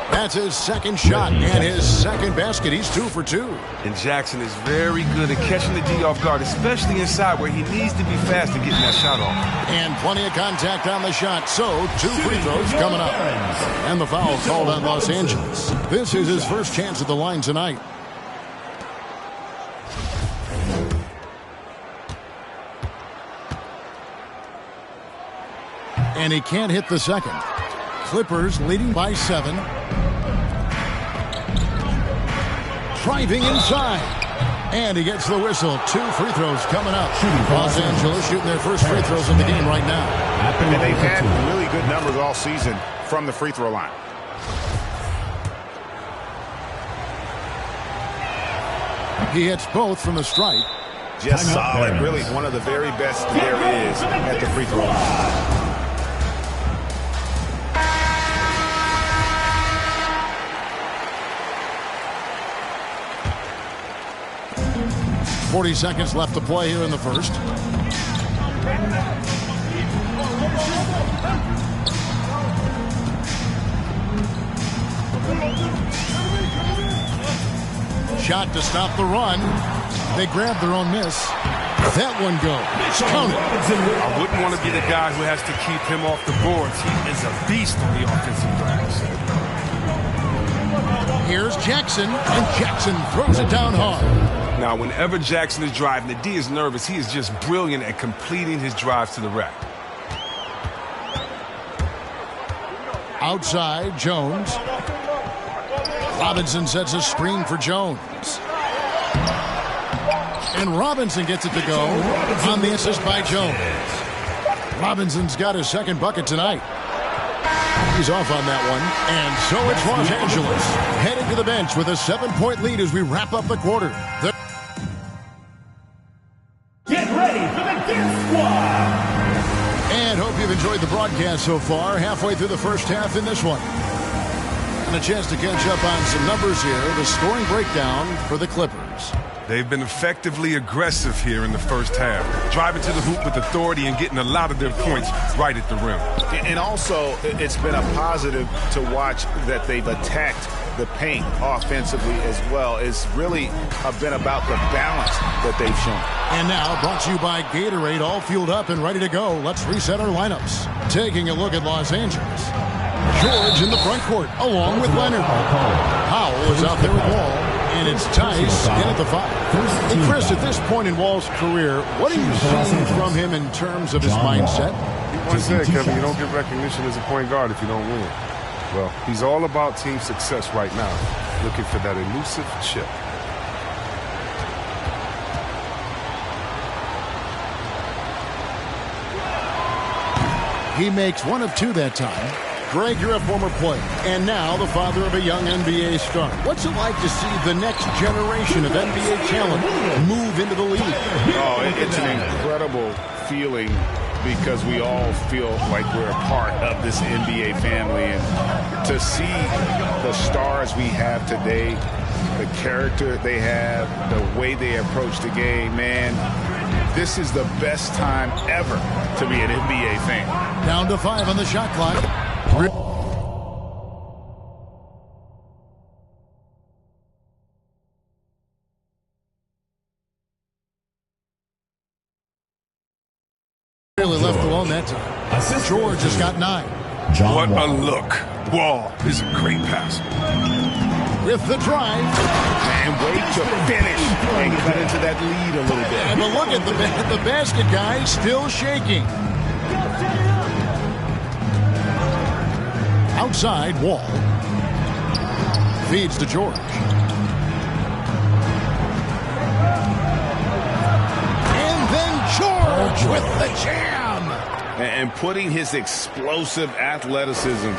Speaker 5: That's his second shot and his second basket. He's 2 for 2.
Speaker 2: And Jackson is very good at catching the D off guard, especially inside where he needs to be fast and getting that shot off.
Speaker 5: And plenty of contact on the shot. So 2 free throws coming up. And the foul called on Los Angeles. This is his first chance at the line tonight. And he can't hit the second. Clippers leading by 7. Driving inside. And he gets the whistle. 2 free throws coming up. Los Angeles shooting their first free throws of the game right now.
Speaker 13: And they've had really good numbers all season from the free throw line.
Speaker 5: He hits both from the stripe.
Speaker 13: Just solid. Really one of the very best there is at the free throw line.
Speaker 5: 40 seconds left to play here in the first. Shot to stop the run. They grab their own miss. That one goes. Count it.
Speaker 2: I wouldn't want to be the guy who has to keep him off the boards. He is a beast on the offensive glass.
Speaker 5: Here's Jackson, and Jackson throws it down hard.
Speaker 2: Now, whenever Jackson is driving, the D is nervous. He is just brilliant at completing his drives to the rack.
Speaker 5: Outside, Jones. Robinson sets a screen for Jones. And Robinson gets it to go on the assist by Jones. Robinson's got his second bucket tonight. He's off on that one. And so it's Los Angeles heading to the bench with a 7-point lead as we wrap up the quarter.
Speaker 4: Get ready for the Gear Squad!
Speaker 5: And hope you've enjoyed the broadcast so far. Halfway through the first half in this one. And a chance to catch up on some numbers here. The scoring breakdown for the Clippers.
Speaker 2: They've been effectively aggressive here in the first half, driving to the hoop with authority and getting a lot of their points right at the rim.
Speaker 13: And also, it's been a positive to watch that they've attacked the paint offensively as well. It's really been about the balance that they've shown.
Speaker 5: And now, brought to you by Gatorade, all fueled up and ready to go. Let's reset our lineups. Taking a look at Los Angeles. George in the front court, along with Leonard. Powell is out there with Wall. And it's Tice in at the 5. Hey, Chris, at this point in Wall's career, what are you seeing from him in terms of his mindset?
Speaker 2: He once said, Kevin, you don't get recognition as a point guard if you don't win. Well, he's all about team success right now, looking for that elusive chip.
Speaker 5: He makes 1 of 2 that time. Greg, you're a former player, and now the father of a young NBA star. What's it like to see the next generation of NBA talent move into the league?
Speaker 13: Oh, it's an incredible feeling because we all feel like we're a part of this NBA family. And to see the stars we have today, the character they have, the way they approach the game, man, this is the best time ever to be an NBA fan.
Speaker 5: Down to 5 on the shot clock. Really left alone that time. George has got 9.
Speaker 2: What a look. Wall is a great passer.
Speaker 5: With the drive.
Speaker 13: And wait to finish and cut into that lead a little bit.
Speaker 5: And look at the basket guy still shaking. Outside, Wall. Feeds to George. And then George with the jam.
Speaker 13: And putting his explosive athleticism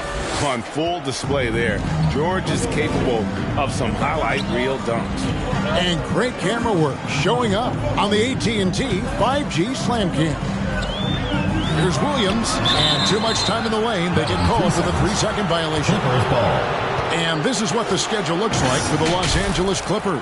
Speaker 13: on full display there. George is capable of some highlight reel dunks.
Speaker 5: And great camera work showing up on the AT&T 5G Slam Cam. Here's Williams, and too much time in the lane. They get called for the 3-second violation. And this is what the schedule looks like for the Los Angeles Clippers.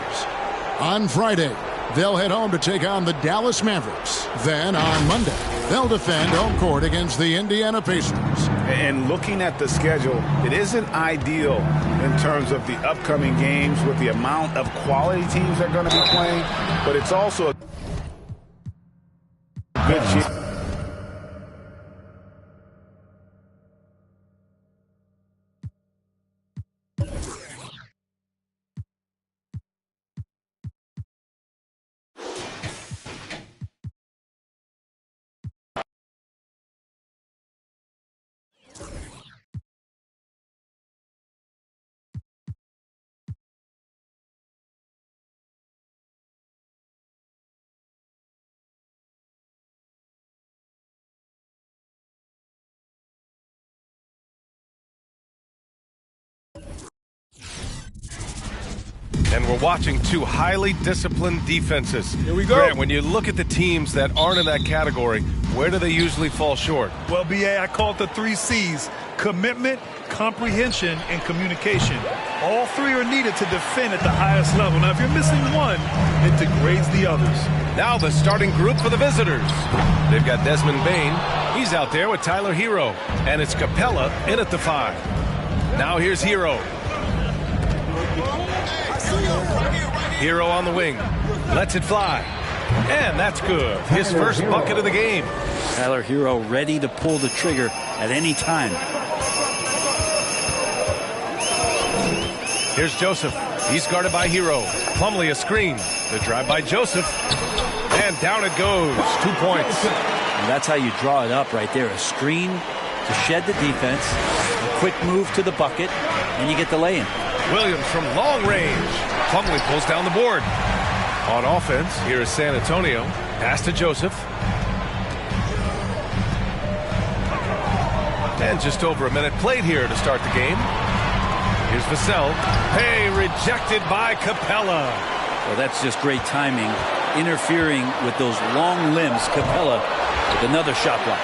Speaker 5: On Friday, they'll head home to take on the Dallas Mavericks. Then on Monday, they'll defend home court against the Indiana Pacers.
Speaker 6: And looking at the schedule, it isn't ideal in terms of the upcoming games with the amount of quality teams they're going to be playing, but it's also a good chance.
Speaker 1: And we're watching two highly disciplined defenses.
Speaker 3: Here we go.
Speaker 1: Grant, when you look at the teams that aren't in that category, where do they usually fall short?
Speaker 3: Well, B.A., I call it the 3 C's: commitment, comprehension, and communication. All 3 are needed to defend at the highest level. Now, if you're missing one, it degrades the others.
Speaker 1: Now the starting group for the visitors. They've got Desmond Bain. He's out there with Tyler Hero. And it's Capella in at the 5. Now here's Hero. Hero on the wing. Lets it fly. And that's good. His first bucket of the game.
Speaker 7: Tyler Hero ready to pull the trigger at any time.
Speaker 1: Here's Joseph. He's guarded by Hero. Plumlee a screen. The drive by Joseph. And down it goes. 2 points.
Speaker 7: And that's how you draw it up right there. A screen to shed the defense. A quick move to the bucket. And you get the lay-in.
Speaker 1: Williams from long range. Plumlee pulls down the board. On offense, here is San Antonio. Pass to Joseph. And just over a minute played here to start the game. Here's Vassell. Hey, rejected by Capella.
Speaker 7: Well, that's just great timing. Interfering with those long limbs. Capella with another shot block.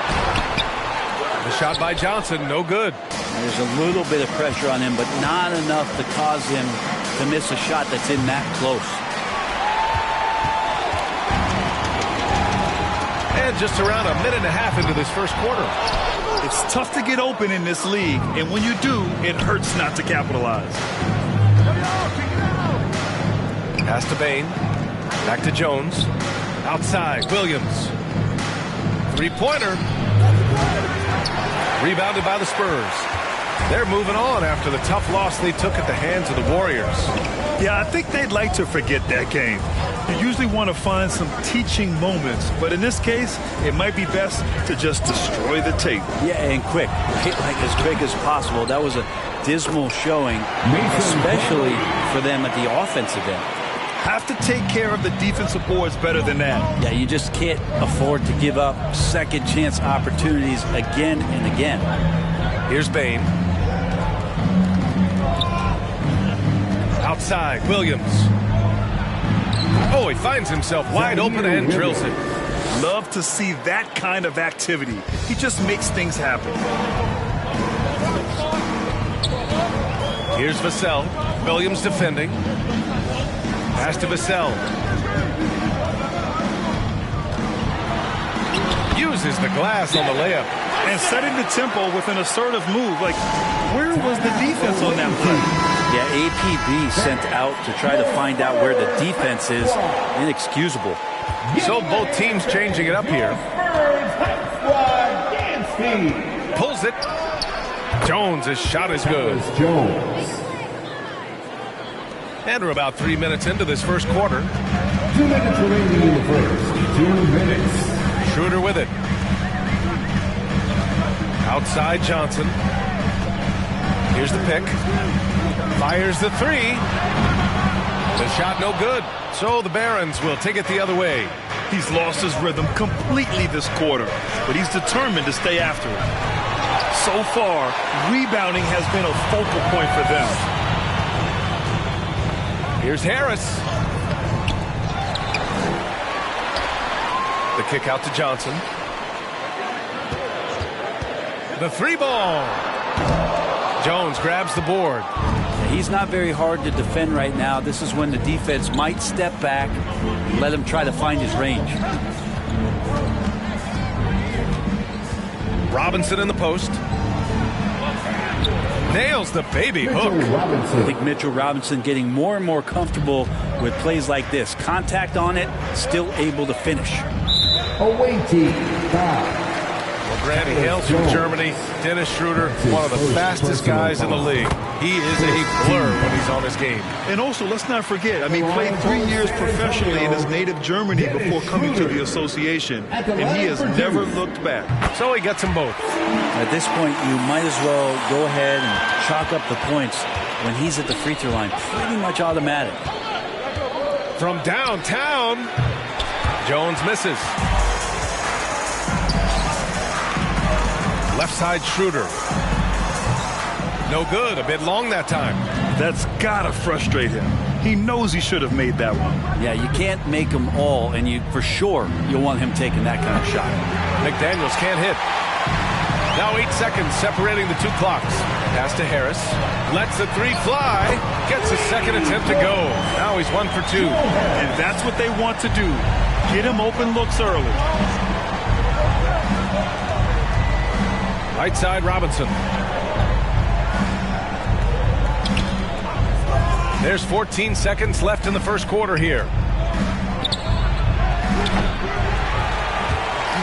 Speaker 1: The shot by Johnson, no good.
Speaker 7: There's a little bit of pressure on him, but not enough to cause him to miss a shot that's in that close.
Speaker 1: And just around a minute and a half into this first quarter.
Speaker 3: It's tough to get open in this league, and when you do, it hurts not to capitalize.
Speaker 1: Pass to Bain. Back to Jones. Outside, Williams. 3-pointer. Rebounded by the Spurs. They're moving on after the tough loss they took at the hands of the Warriors.
Speaker 3: Yeah, I think they'd like to forget that game. You usually want to find some teaching moments, but in this case, it might be best to just destroy the tape.
Speaker 7: Yeah, and quick. Like as quick as possible. That was a dismal showing, especially for them at the offensive end.
Speaker 3: Have to take care of the defensive boards better than that.
Speaker 7: Yeah, you just can't afford to give up second chance opportunities again and again.
Speaker 1: Here's Bain. Outside, Williams. Oh, he finds himself wide open and drills it.
Speaker 3: Love to see that kind of activity. He just makes things happen.
Speaker 1: Here's Vassell. Williams defending. Pass to Vassell. Uses the glass on the layup.
Speaker 3: And setting the tempo with an assertive move. Like, where was the defense on that play?
Speaker 7: Yeah, APB sent out to try to find out where the defense is. Inexcusable.
Speaker 1: So both teams changing it up here. Pulls it. Jones' shot is good. And we're about 3 minutes into this first quarter.
Speaker 4: 2 minutes remaining in the first. 2 minutes.
Speaker 1: Schroeder with it. Outside Johnson. Here's the pick. Fires the 3. The shot no good. So the Barons will take it the other way.
Speaker 3: He's lost his rhythm completely this quarter, but he's determined to stay after it. So far, rebounding has been a focal point for them.
Speaker 1: Here's Harris. The kick out to Johnson. The three ball. Jones grabs the board.
Speaker 7: He's not very hard to defend right now. This is when the defense might step back and let him try to find his range.
Speaker 1: Robinson in the post. Nails the baby hook.
Speaker 7: I think Mitchell Robinson getting more and more comfortable with plays like this. Contact on it, still able to finish.
Speaker 1: Well, Grant, he hails from Germany. Dennis Schroeder, one of the fastest guys in the league. He is a blur when he's on his game.
Speaker 3: And also, let's not forget, I mean, he played 3 years professionally in his native Germany before coming to the association, and he has never looked back.
Speaker 1: So he gets them both.
Speaker 7: At this point, you might as well go ahead and chalk up the points when he's at the free throw line. Pretty much automatic.
Speaker 1: From downtown, Jones misses. Left side Schroeder. No good. A bit long that time.
Speaker 3: That's gotta frustrate him. He knows he should have made that one.
Speaker 7: Yeah, you can't make them all, and for sure you'll want him taking that kind of shot.
Speaker 1: McDaniels can't hit. Now 8 seconds separating the two clocks. Pass to Harris. Lets the three fly. Gets a second attempt to go. Now he's 1 for 2.
Speaker 3: And that's what they want to do. Get him open looks early.
Speaker 1: Right side Robinson. There's 14 seconds left in the first quarter here.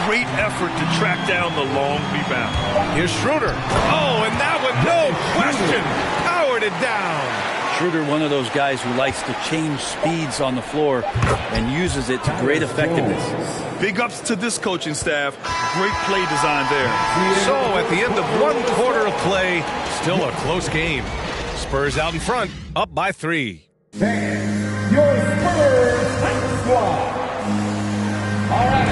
Speaker 3: Great effort to track down the long rebound.
Speaker 1: Here's Schroeder. Oh, and that one, no question, powered it down.
Speaker 7: Schroeder, one of those guys who likes to change speeds on the floor and uses it to great effectiveness.
Speaker 3: Big ups to this coaching staff. Great play design there.
Speaker 1: So at the end of 1 quarter of play, still a close game. Spurs out in front, up by 3.
Speaker 4: Your Spurs squad. All right.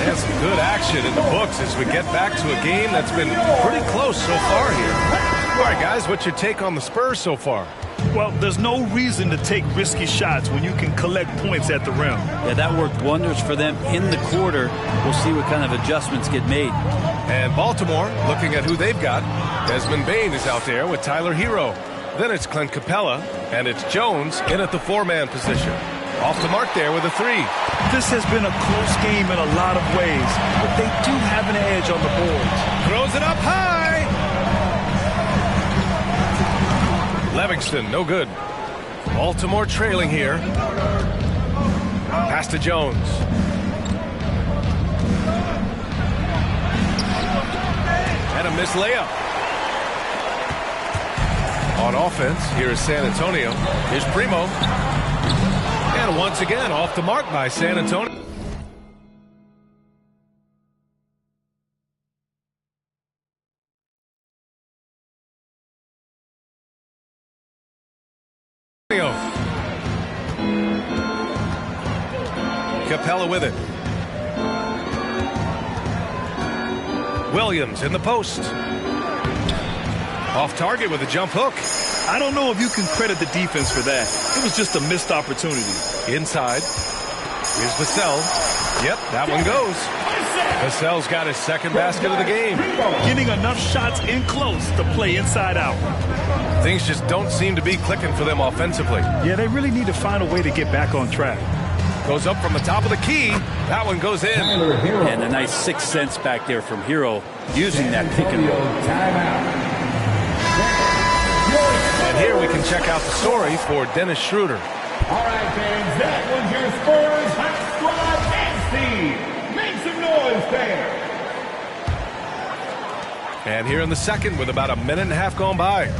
Speaker 1: And some good action in the books as we get back to a game that's been pretty close so far here. All right, guys, what's your take on the Spurs so far?
Speaker 3: Well, there's no reason to take risky shots when you can collect points at the rim.
Speaker 7: Yeah, that worked wonders for them in the quarter. We'll see what kind of adjustments get made.
Speaker 1: And Baltimore, looking at who they've got, Desmond Bane is out there with Tyler Hero. Then it's Clint Capella, and it's Jones in at the 4-man position. Off the mark there with a 3.
Speaker 3: This has been a close game in a lot of ways, but they do have an edge on the boards.
Speaker 1: Throws it up high. Livingston, no good. Baltimore trailing here. Pass to Jones. And a missed layup. On offense, here is San Antonio. Here's Primo. And once again, off the mark by San Antonio. Capella with it. Williams in the post. Off target with a jump hook.
Speaker 3: I don't know if you can credit the defense for that. It was just a missed opportunity.
Speaker 1: Inside. Here's Vassell. Yep, that one goes. Vassell's got his second basket of the game.
Speaker 3: Getting enough shots in close to play inside out.
Speaker 1: Things just don't seem to be clicking for them offensively.
Speaker 3: Yeah, they really need to find a way to get back on track.
Speaker 1: Goes up from the top of the key. That one goes in.
Speaker 7: And a nice 6 cents back there from Hero using that pick and roll.
Speaker 1: And here we can check out the story for Dennis Schroeder.
Speaker 4: All right, fans, that was your Spurs Hot Squad FC. Make some noise there.
Speaker 1: And here in the second with about a minute and a half gone by.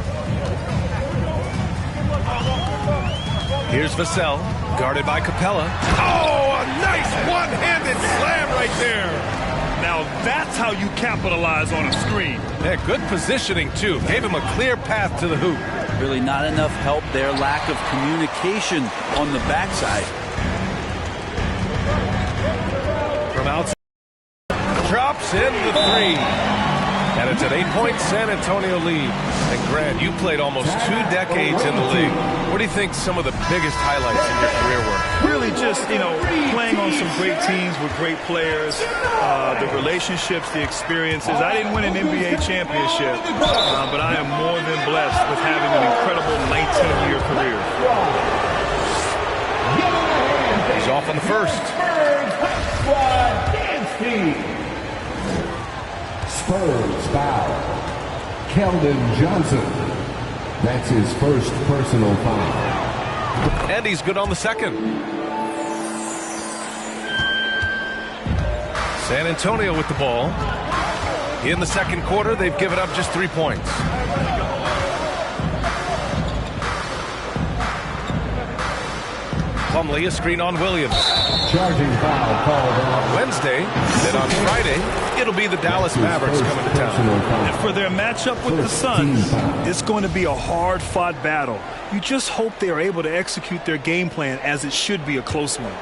Speaker 1: Here's Vassell, guarded by Capella. Oh, a nice one-handed slam right there.
Speaker 3: Now that's how you capitalize on a screen.
Speaker 1: Yeah, good positioning, too. Gave him a clear path to the hoop.
Speaker 7: Really not enough help there. Lack of communication on the backside.
Speaker 1: From outside. Drops in the 3. And it's an 8-point San Antonio lead. And Grant, you played almost 2 decades in the league. What do you think some of the biggest highlights in your career were?
Speaker 3: Really just, playing on some great teams with great players, the relationships, the experiences. I didn't win an NBA championship, but I am more than blessed with having an incredible 19-year career.
Speaker 1: He's off on the first.
Speaker 14: Spurs foul. Keldon Johnson. That's his first personal foul.
Speaker 1: And he's good on the second. San Antonio with the ball. In the second quarter, they've given up just 3 points. Plumlee, a screen on Williams.
Speaker 14: Charging foul called on
Speaker 1: Wednesday, then on Friday, it'll be the Dallas Mavericks coming to town.
Speaker 3: And for their matchup with the Suns, it's going to be a hard-fought battle. You just hope they are able to execute their game plan as it should be a close one.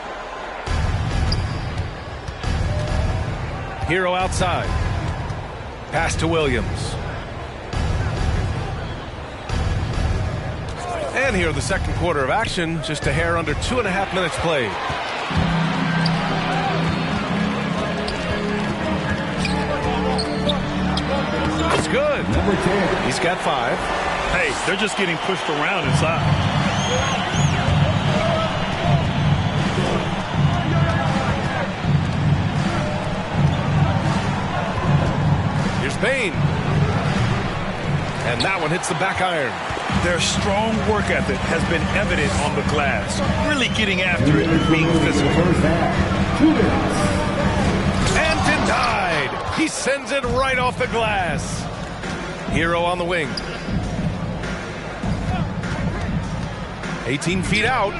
Speaker 1: Hero outside. Pass to Williams. And here the second quarter of action, just a hair under 2.5 minutes played. It's good.
Speaker 14: number 10.
Speaker 1: He's got 5.
Speaker 3: Hey, they're just getting pushed around inside.
Speaker 1: Here's Bain. And that one hits the back iron.
Speaker 3: Their strong work ethic has been evident on the glass. Really getting after it and being physical.
Speaker 1: And denied. He sends it right off the glass. Hero on the wing. 18 feet out.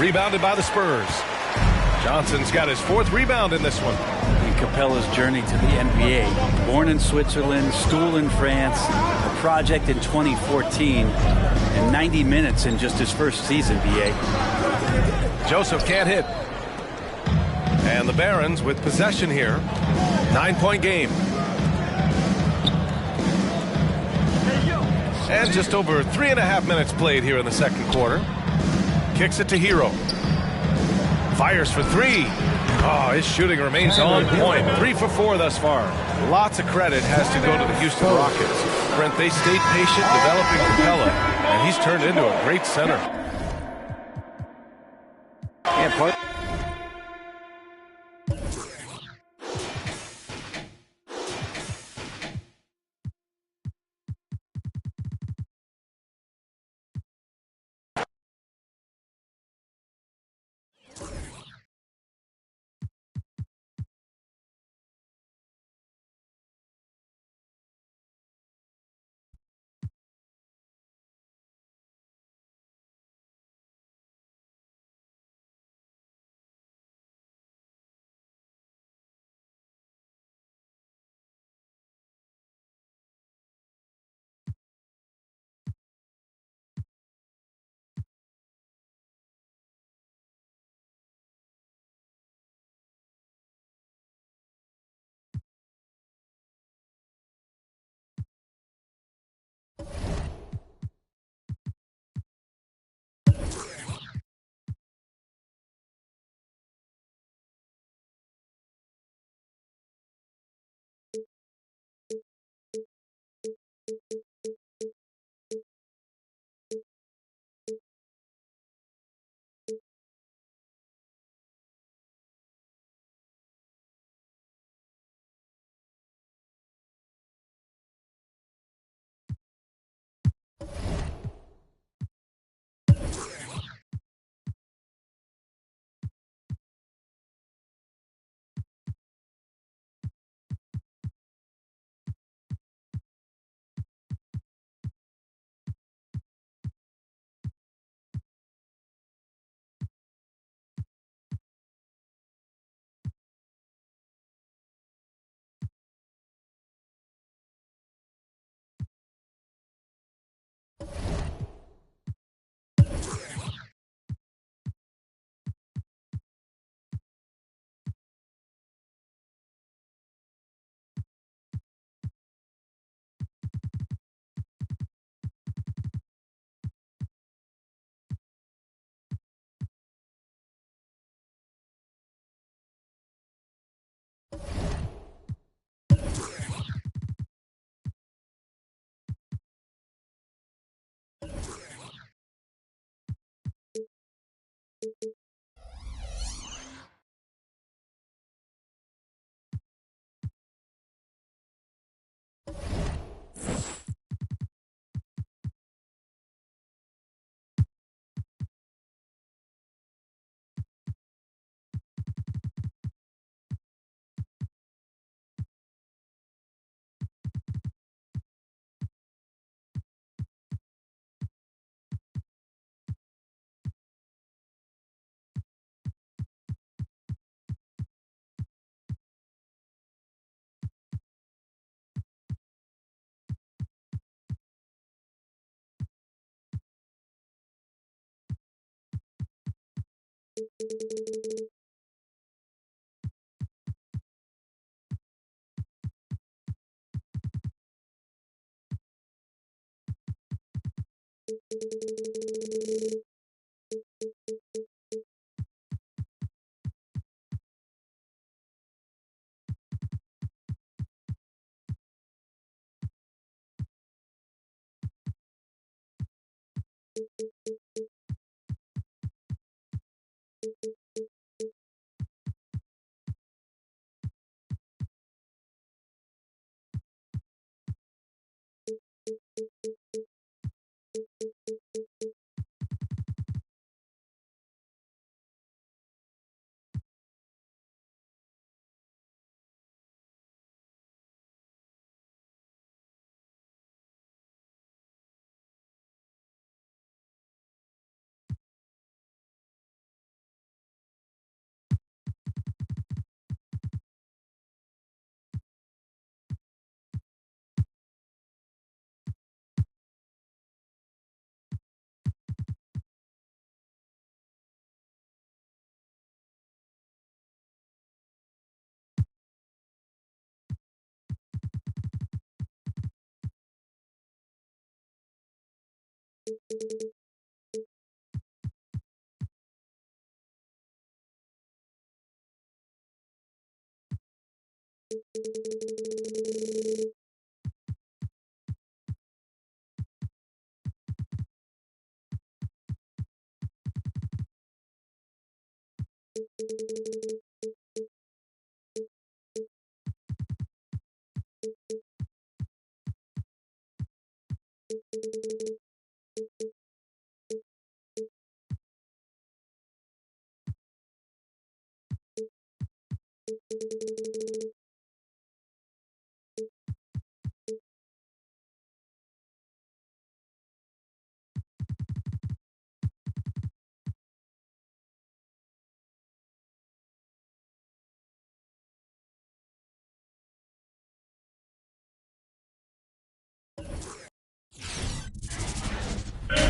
Speaker 1: Rebounded by the Spurs. Johnson's got his 4th rebound in this one.
Speaker 7: Capella's journey to the NBA. Born in Switzerland, school in France, a project in 2014, and 90 minutes in just his first season, BA.
Speaker 1: Joseph can't hit. And the Barons with possession here. 9-point game. And just over 3.5 minutes played here in the second quarter. Kicks it to Hero. Fires for 3. Oh, his shooting remains on point. 3 for 4 thus far. Lots of credit has to go to the Houston Rockets. Brent, they stayed patient developing Capella, and he's turned into a great center.
Speaker 8: Yeah,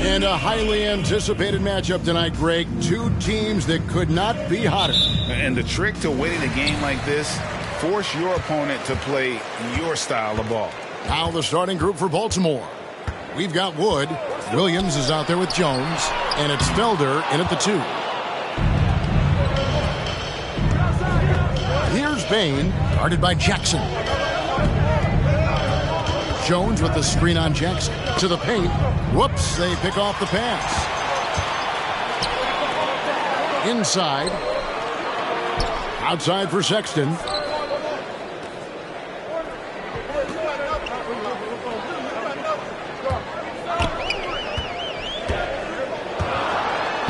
Speaker 5: And a highly anticipated matchup tonight, Greg. Two teams that could not be hotter.
Speaker 6: And the trick to winning a game like this, force your opponent to play your style of ball.
Speaker 5: Now the starting group for Baltimore. We've got Wood. Williams is out there with Jones. And it's Felder in at the 2. Here's Bain, guarded by Jackson. Jones with the screen on Jackson. To the paint. Whoops, they pick off the pass. Inside. Outside for Sexton.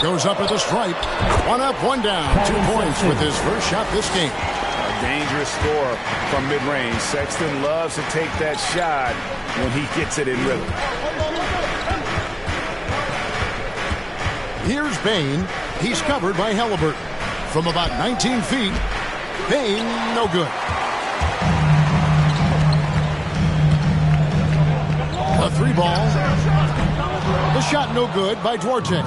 Speaker 5: Goes up at the stripe. One up, one down. 2 points with his first shot this game.
Speaker 6: A dangerous score from mid-range. Sexton loves to take that shot when he gets it in rhythm.
Speaker 5: Here's Bain. He's covered by Halliburton. From about 19 feet, Bain, no good. A 3 ball. The shot no good by Duarte.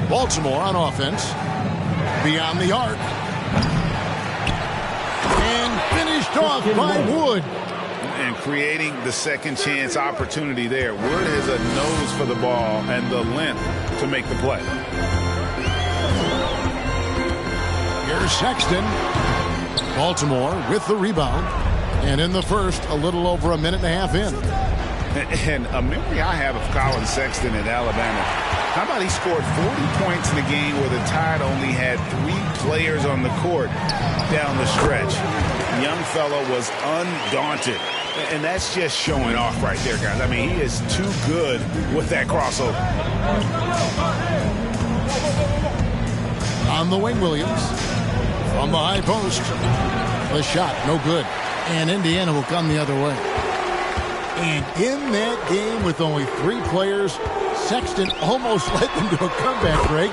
Speaker 5: Baltimore on offense. Beyond the arc. And finished off by Wood.
Speaker 6: And creating the second chance opportunity there. Wood has a nose for the ball and the length to make the play.
Speaker 5: Here's Sexton. Baltimore with the rebound. And in the first, a little over a minute and a half in.
Speaker 6: And a memory I have of Colin Sexton in Alabama. How about he scored 40 points in the game where the Tide only had 3 players on the court down the stretch. The young fellow was undaunted. And that's just showing off right there, guys. I mean, he is too good with that crossover.
Speaker 5: On the wing, Williams. From the high post. The shot, no good. And Indiana will come the other way. And in that game with only 3 players, Sexton almost led them to a comeback, Greg.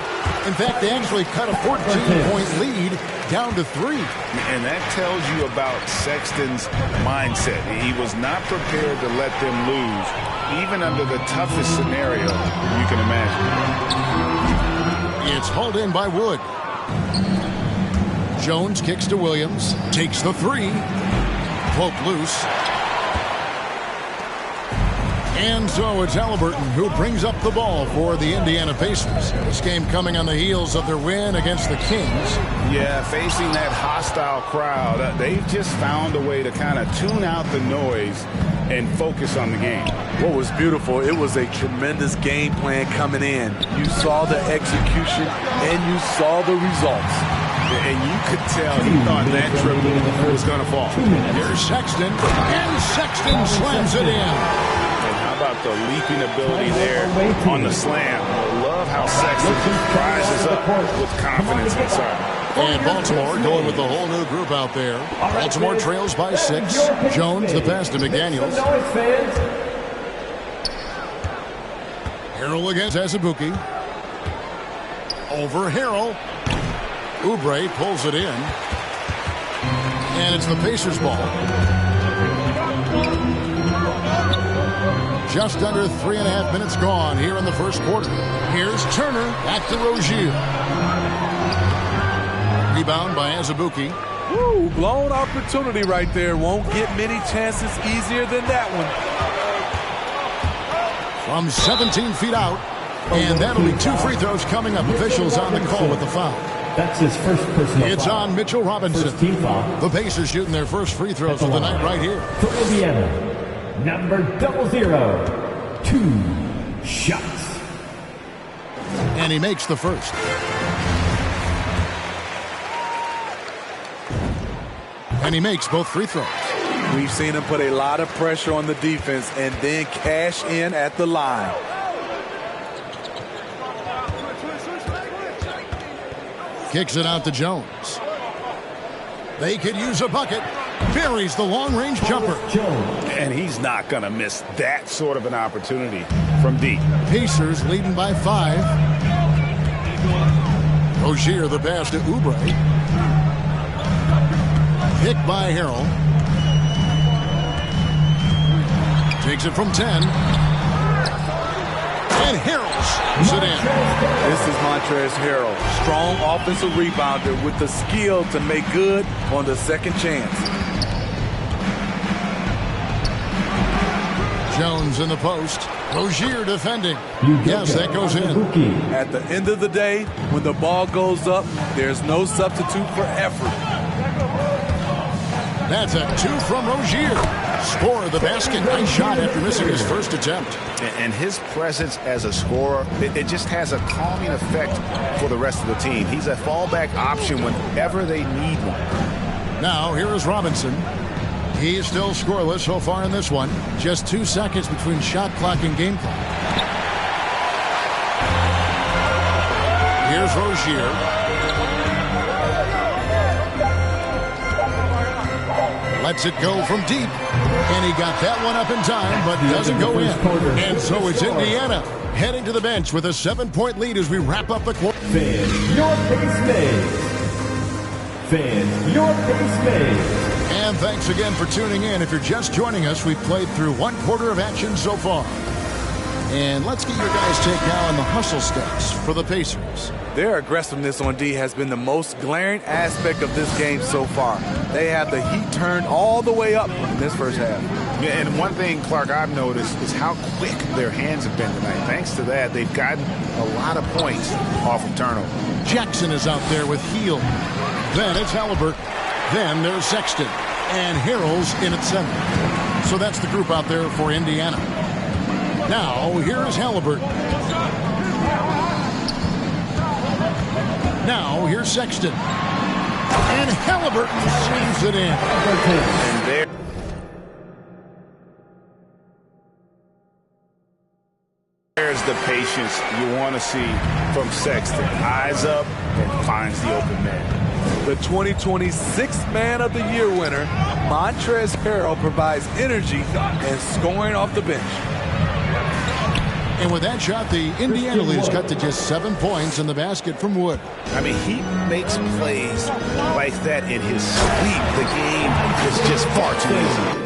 Speaker 5: In fact, they actually cut a 14-point lead down to 3.
Speaker 6: And that tells you about Sexton's mindset. He was not prepared to let them lose,
Speaker 13: even under the toughest scenario you can imagine.
Speaker 5: It's hauled in by Wood. Jones kicks to Williams, takes the three. Poke loose. And so it's Halliburton who brings up the ball for the Indiana Pacers. This game coming on the heels of their win against the Kings.
Speaker 13: Yeah, facing that hostile crowd, they've just found a way to kind of tune out the noise and focus on the game.
Speaker 9: What was beautiful, it was a tremendous game plan coming in. You saw the execution and you saw the results.
Speaker 13: And you could tell he thought that triple was going to fall.
Speaker 5: Here's Sexton, and Sexton slams it in.
Speaker 13: How about the leaping ability there on the slam? I love how Sexton rises up with confidence inside.
Speaker 5: And Baltimore going with the whole new group out there. Baltimore trails by 6. Jones the pass to McDaniels. Harrell against Azubuike. Over Harrell. Oubre pulls it in. And it's the Pacers ball. Just under 3.5 minutes gone here in the first quarter. Here's Turner back to Rozier. Rebound by Azubuike.
Speaker 9: Woo, blown opportunity right there. Won't get many chances easier than that one.
Speaker 5: From 17 feet out. And that'll be 2 free throws coming up. Officials on the call with the foul.
Speaker 14: That's his first personal
Speaker 5: It's
Speaker 14: foul.
Speaker 5: on Mitchell Robinson.
Speaker 14: First team foul.
Speaker 5: The Pacers shooting their first free throws of the night right here.
Speaker 14: For Indiana, number 00, 2 shots.
Speaker 5: And he makes the first. And he makes both free throws.
Speaker 9: We've seen him put a lot of pressure on the defense and then cash in at the line.
Speaker 5: Kicks it out to Jones. They could use a bucket. Buries the long-range jumper.
Speaker 13: And he's not going to miss that sort of an opportunity from deep.
Speaker 5: Pacers leading by 5. Rozier the pass to Oubre. Picked by Harrell. Takes it from 10. And Harrell's it in.
Speaker 9: This is Montrezl Harrell. Strong offensive rebounder with the skill to make good on the second chance.
Speaker 5: Jones in the post. Rozier defending. Yes, that goes in.
Speaker 9: At the end of the day, when the ball goes up, there's no substitute for effort.
Speaker 5: That's a 2 from Rozier. Score the basket. Nice shot after missing his first attempt.
Speaker 13: And his presence as a scorer, it just has a calming effect for the rest of the team. He's a fallback option whenever they need one.
Speaker 5: Now, here is Robinson. He is still scoreless so far in this one. Just 2 seconds between shot clock and game clock. Here's Rozier. Lets it go from deep. And he got that one up in time, but doesn't go in. And so it's Indiana heading to the bench with a 7-point lead as we wrap up the quarter.
Speaker 14: Fan your pace made. Fan your pace made.
Speaker 5: And thanks again for tuning in. If you're just joining us, we've played through 1 quarter of action so far. And let's get your guys' take now on the hustle steps for the Pacers.
Speaker 9: Their aggressiveness on D has been the most glaring aspect of this game so far. They have the heat turned all the way up in this first half.
Speaker 13: Yeah, and one thing, Clark, I've noticed is how quick their hands have been tonight. Thanks to that, they've gotten a lot of points off of turnover.
Speaker 5: Jackson is out there with Heel. Then it's Halliburton. Then there's Sexton. And Harrell's in at center. So that's the group out there for Indiana. Now, here is Halliburton. Now, here's Sexton. And Halliburton slams it in.
Speaker 13: And there. There's the patience you want to see from Sexton. Eyes up and finds the open man.
Speaker 9: The 2026 Man of the Year winner, Montrezl Harrell, provides energy and scoring off the bench.
Speaker 5: And with that shot, the Indiana lead is cut to just 7 points in the basket from Wood.
Speaker 13: I mean, he makes plays like that in his sleep. The game is just far too easy.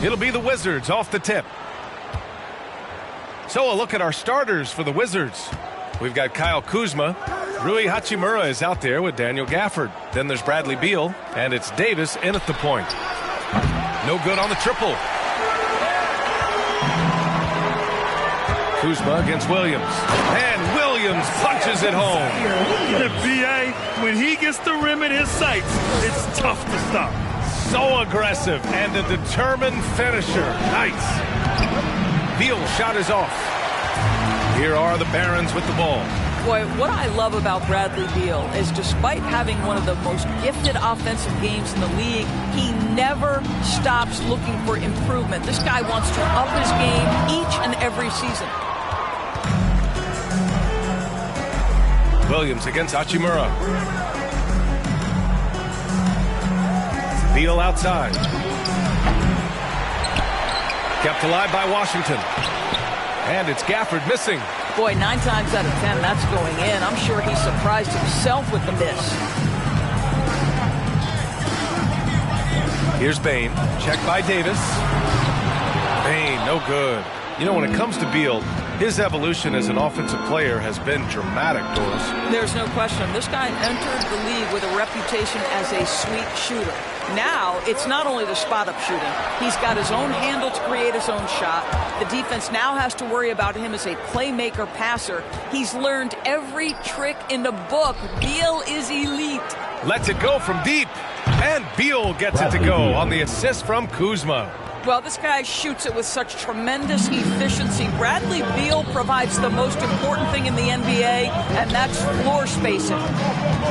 Speaker 1: It'll be the Wizards off the tip. So a look at our starters for the Wizards. We've got Kyle Kuzma. Rui Hachimura is out there with Daniel Gafford. Then there's Bradley Beal, and it's Davis in at the point. No good on the triple. Kuzma against Williams. And Williams punches it home.
Speaker 3: The B.A., when he gets the rim in his sights, it's tough to stop.
Speaker 1: So aggressive and a determined finisher. Nice. Beal's shot is off. Here are the Barons with the ball.
Speaker 10: Boy, what I love about Bradley Beal is despite having one of the most gifted offensive games in the league, he never stops looking for improvement. This guy wants to up his game each and every season.
Speaker 1: Williams against Hachimura. Beal outside. Kept alive by Washington. And it's Gafford missing.
Speaker 10: Boy, 9 times out of 10, that's going in. I'm sure he's surprised himself with the miss.
Speaker 1: Here's Bane. Check by Davis. Bane, no good. You know, when it comes to Beal, his evolution as an offensive player has been dramatic, Doris.
Speaker 10: There's no question. This guy entered the league with a reputation as a sweet shooter. Now, it's not only the spot-up shooting. He's got his own handle to create his own shot. The defense now has to worry about him as a playmaker passer. He's learned every trick in the book. Beal is elite.
Speaker 1: Lets it go from deep. And Beal gets it to go on the assist from Kuzma.
Speaker 10: Well, this guy shoots it with such tremendous efficiency. Bradley Beal provides the most important thing in the NBA, and that's floor spacing.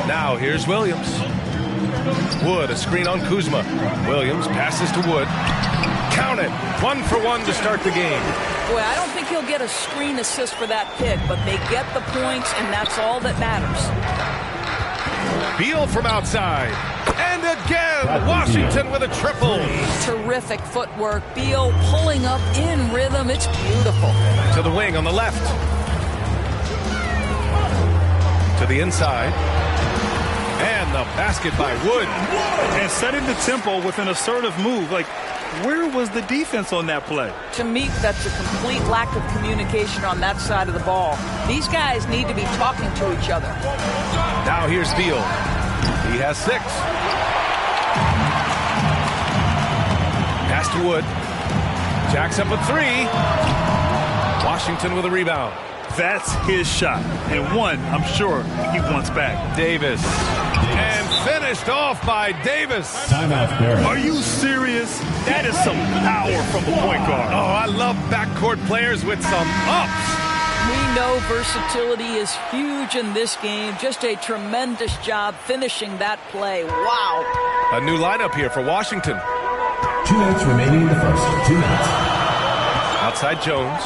Speaker 1: Now here's Williams. Wood, a screen on Kuzma. Williams passes to Wood. Count it. 1 for 1 to start the game.
Speaker 10: Boy, I don't think he'll get a screen assist for that pick, but they get the points, and that's all that matters.
Speaker 1: Beal from outside. And again, Washington with a triple.
Speaker 10: Terrific footwork. Beal pulling up in rhythm. It's beautiful.
Speaker 1: To the wing on the left. To the inside. And the basket by Wood.
Speaker 3: And setting the tempo with an assertive move. Like, where was the defense on that play?
Speaker 10: To me, that's a complete lack of communication on that side of the ball. These guys need to be talking to each other.
Speaker 1: Now here's Beal. He has 6. Pass to Wood. Jacks up a 3. Washington with a rebound.
Speaker 3: That's his shot. And one, I'm sure, he wants back.
Speaker 1: Davis. And finished off by Davis.
Speaker 14: Timeout, Barry.
Speaker 3: Are you serious? That is some power from the point guard.
Speaker 1: Oh, I love backcourt players with some ups.
Speaker 10: We know versatility is huge in this game. Just a tremendous job finishing that play. Wow.
Speaker 1: A new lineup here for Washington.
Speaker 14: 2 minutes remaining in the first. 2 minutes.
Speaker 1: Outside Jones.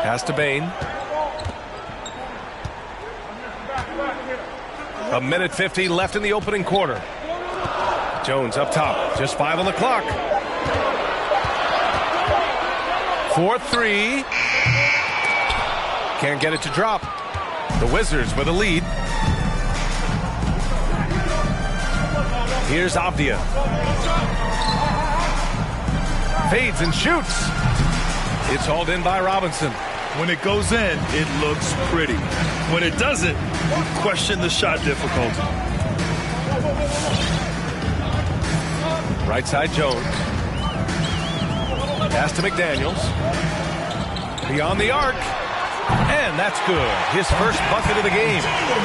Speaker 1: Pass to Bane. 1:50 left in the opening quarter. Jones up top. Just 5 on the clock. 4-3. Can't get it to drop. The Wizards with a lead. Here's Avdia. Fades and shoots. It's hauled in by Robinson.
Speaker 3: When it goes in, it looks pretty. When it doesn't, you question the shot difficulty.
Speaker 1: Right side Jones. Pass to McDaniels. Beyond the arc. And that's good. His first bucket of the game.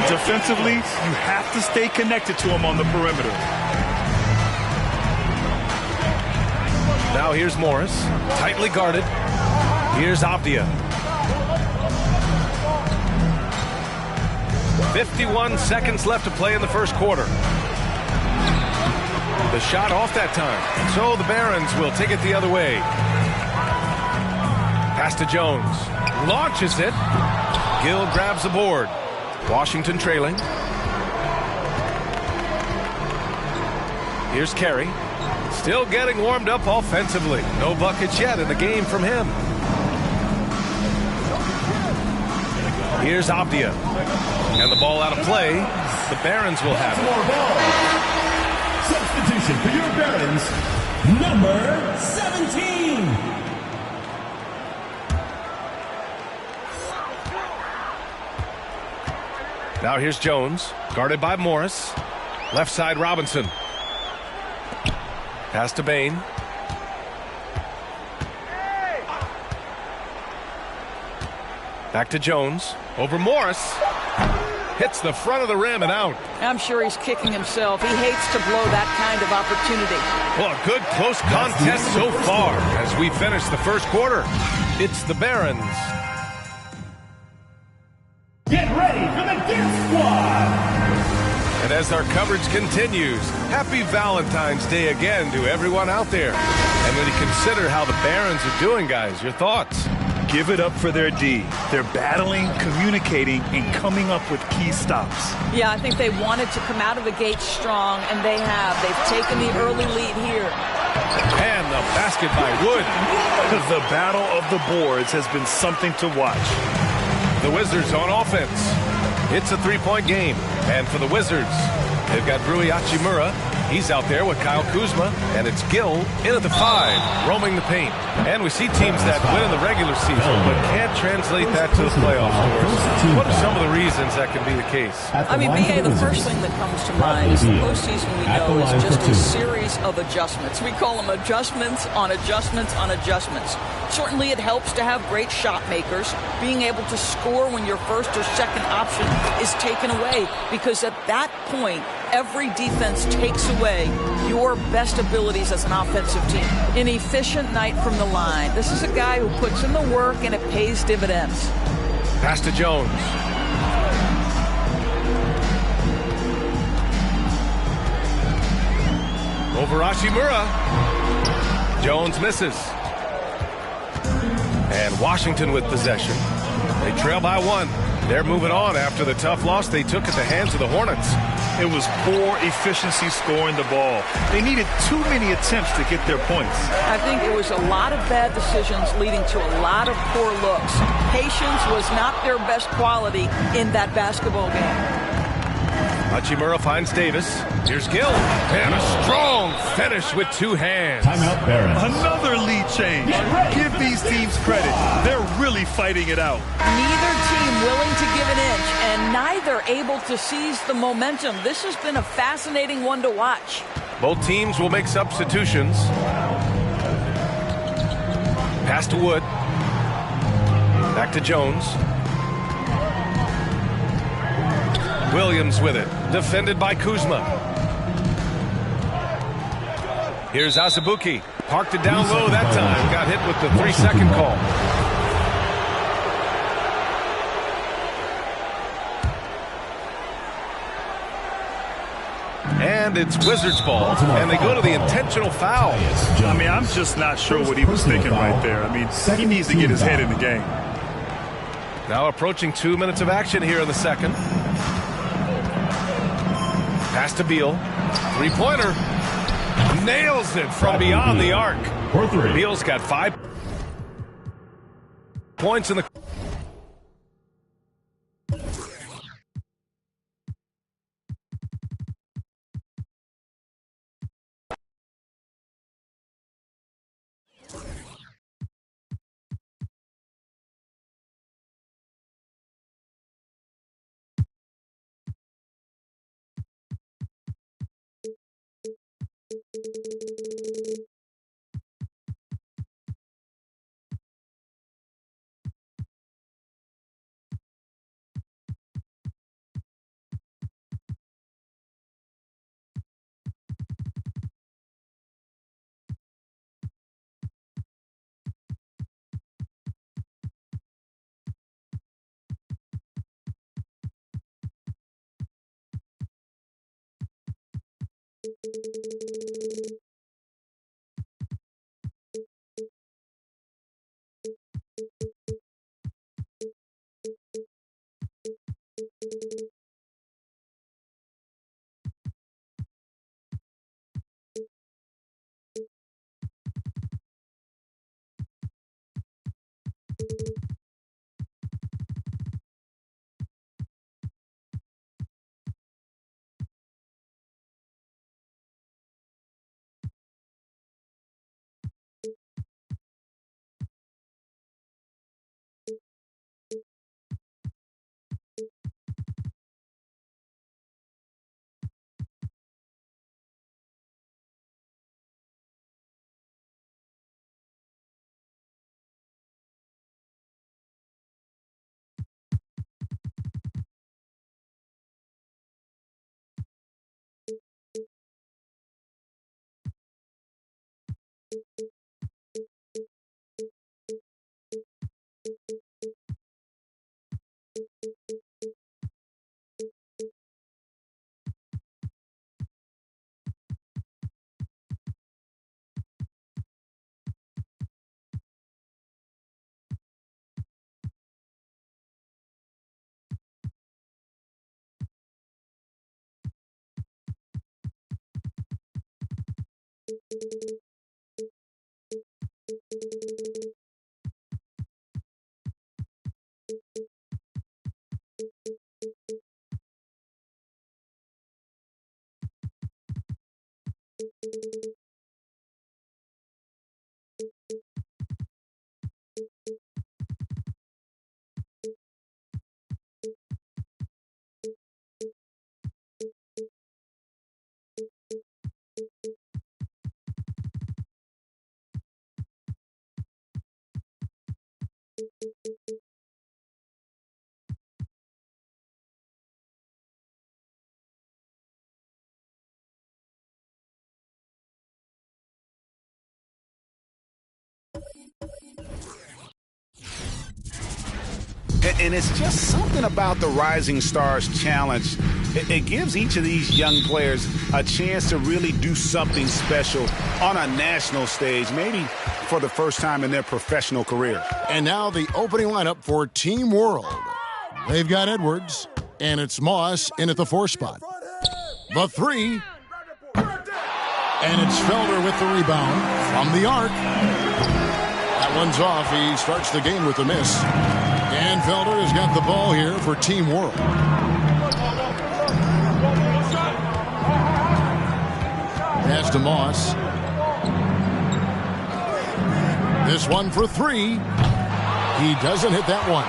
Speaker 3: Defensively, you have to stay connected to him on the perimeter.
Speaker 1: Now here's Morris. Tightly guarded. Here's Avdia. 51 seconds left to play in the first quarter. The shot off that time. So the Barons will take it the other way. Pass to Jones. Launches it. Gill grabs the board. Washington trailing. Here's Carey. Still getting warmed up offensively. No buckets yet in the game from him. Here's Avdia. And the ball out of play. The Barons will have it.
Speaker 14: Substitution for your Barons. number 17.
Speaker 1: Now here's Jones, guarded by Morris. Left side, Robinson. Pass to Bain. Back to Jones. Over Morris. Hits the front of the rim and out.
Speaker 10: I'm sure he's kicking himself. He hates to blow that kind of opportunity.
Speaker 1: Well, a good close contest so far as we finish the first quarter. It's the Barons.
Speaker 14: Get ready for the Gear Squad.
Speaker 1: And as our coverage continues, happy Valentine's Day again to everyone out there. And when you consider how the Barons are doing, guys, your thoughts?
Speaker 3: Give it up for their D. They're battling, communicating, and coming up with key stops.
Speaker 10: Yeah, I think they wanted to come out of the gate strong, and they have. They've taken the early lead here.
Speaker 1: And the basket by Wood.
Speaker 3: The battle of the boards has been something to watch.
Speaker 1: The Wizards on offense. It's a three-point game. And for the Wizards, they've got Rui Hachimura. He's out there with Kyle Kuzma, and it's Gill in at the 5, roaming the paint. And we see teams that win in the regular season but can't translate that to the playoffs. What are some of the reasons that can be the case?
Speaker 10: I mean, BA, the first thing that comes to mind is the postseason we know is just a series of adjustments. We call them adjustments on adjustments on adjustments. Certainly it helps to have great shot makers, being able to score when your first or second option is taken away, because at that point, every defense takes away your best abilities as an offensive team. An efficient night from the line. This is a guy who puts in the work and it pays dividends.
Speaker 1: Pass to Jones. Over Hachimura. Jones misses. And Washington with possession. They trail by 1. They're moving on after the tough loss they took at the hands of the Hornets.
Speaker 3: It was poor efficiency scoring the ball. They needed too many attempts to get their points.
Speaker 10: I think it was a lot of bad decisions leading to a lot of poor looks. Patience was not their best quality in that basketball game.
Speaker 1: Hachimura finds Davis. Here's Gill. And a strong finish with 2 hands.
Speaker 14: Timeout, Barons.
Speaker 3: Another lead change. Give these teams credit. They're really fighting it out.
Speaker 10: Neither team willing to give an inch and neither able to seize the momentum. This has been a fascinating one to watch.
Speaker 1: Both teams will make substitutions. Pass to Wood. Back to Jones. Williams with it. Defended by Kuzma. Here's Azubuike. Parked it down low that time. Got hit with the 3-second call. And it's Wizards ball. And they go to the intentional foul.
Speaker 3: I mean, I'm just not sure what he was thinking right there. I mean, he needs to get his head in the game.
Speaker 1: Now approaching 2 minutes of action here in the second. Pass to Beal. 3-pointer. Nails it from beyond the arc. Beal's got 5 points in the
Speaker 6: And it's just something about the Rising Stars Challenge. It gives each of these young players a chance to really do something special on a national stage, maybe for the first time in their professional career.
Speaker 5: And now the opening lineup for Team World. They've got Edwards, and it's Moss in at the 4 spot. The 3. And it's Felder with the rebound from the arc. That one's off. He starts the game with a miss. And Felder has got the ball here for Team World. Pass to Moss. This one for 3. He doesn't hit that one.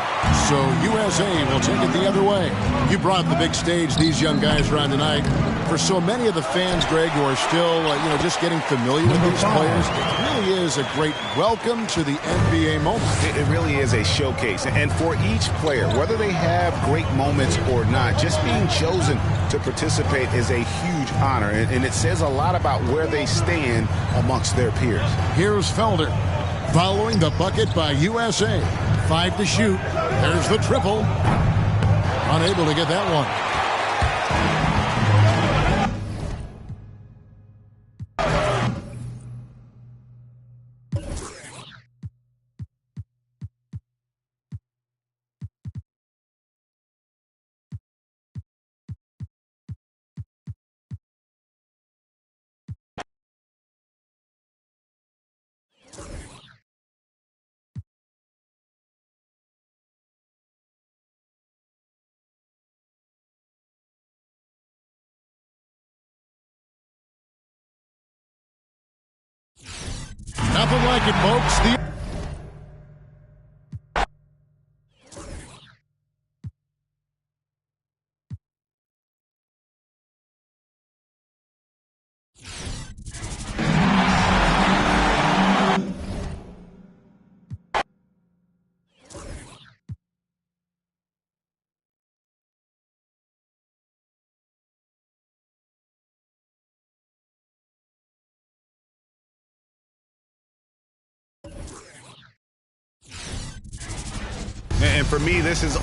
Speaker 5: So USA will take it the other way. You brought the big stage these young guys around tonight. For so many of the fans, Greg, who are still, just getting familiar with these players, it really is a great welcome to the NBA moment.
Speaker 6: It really is a showcase. And for each player, whether they have great moments or not, just being chosen to participate is a huge honor. And it says a lot about where they stand amongst their peers.
Speaker 5: Here's Felder. Following the bucket by USA. 5 to shoot. There's the triple. Unable to get that one. Nothing like it, folks.
Speaker 6: And for me, this is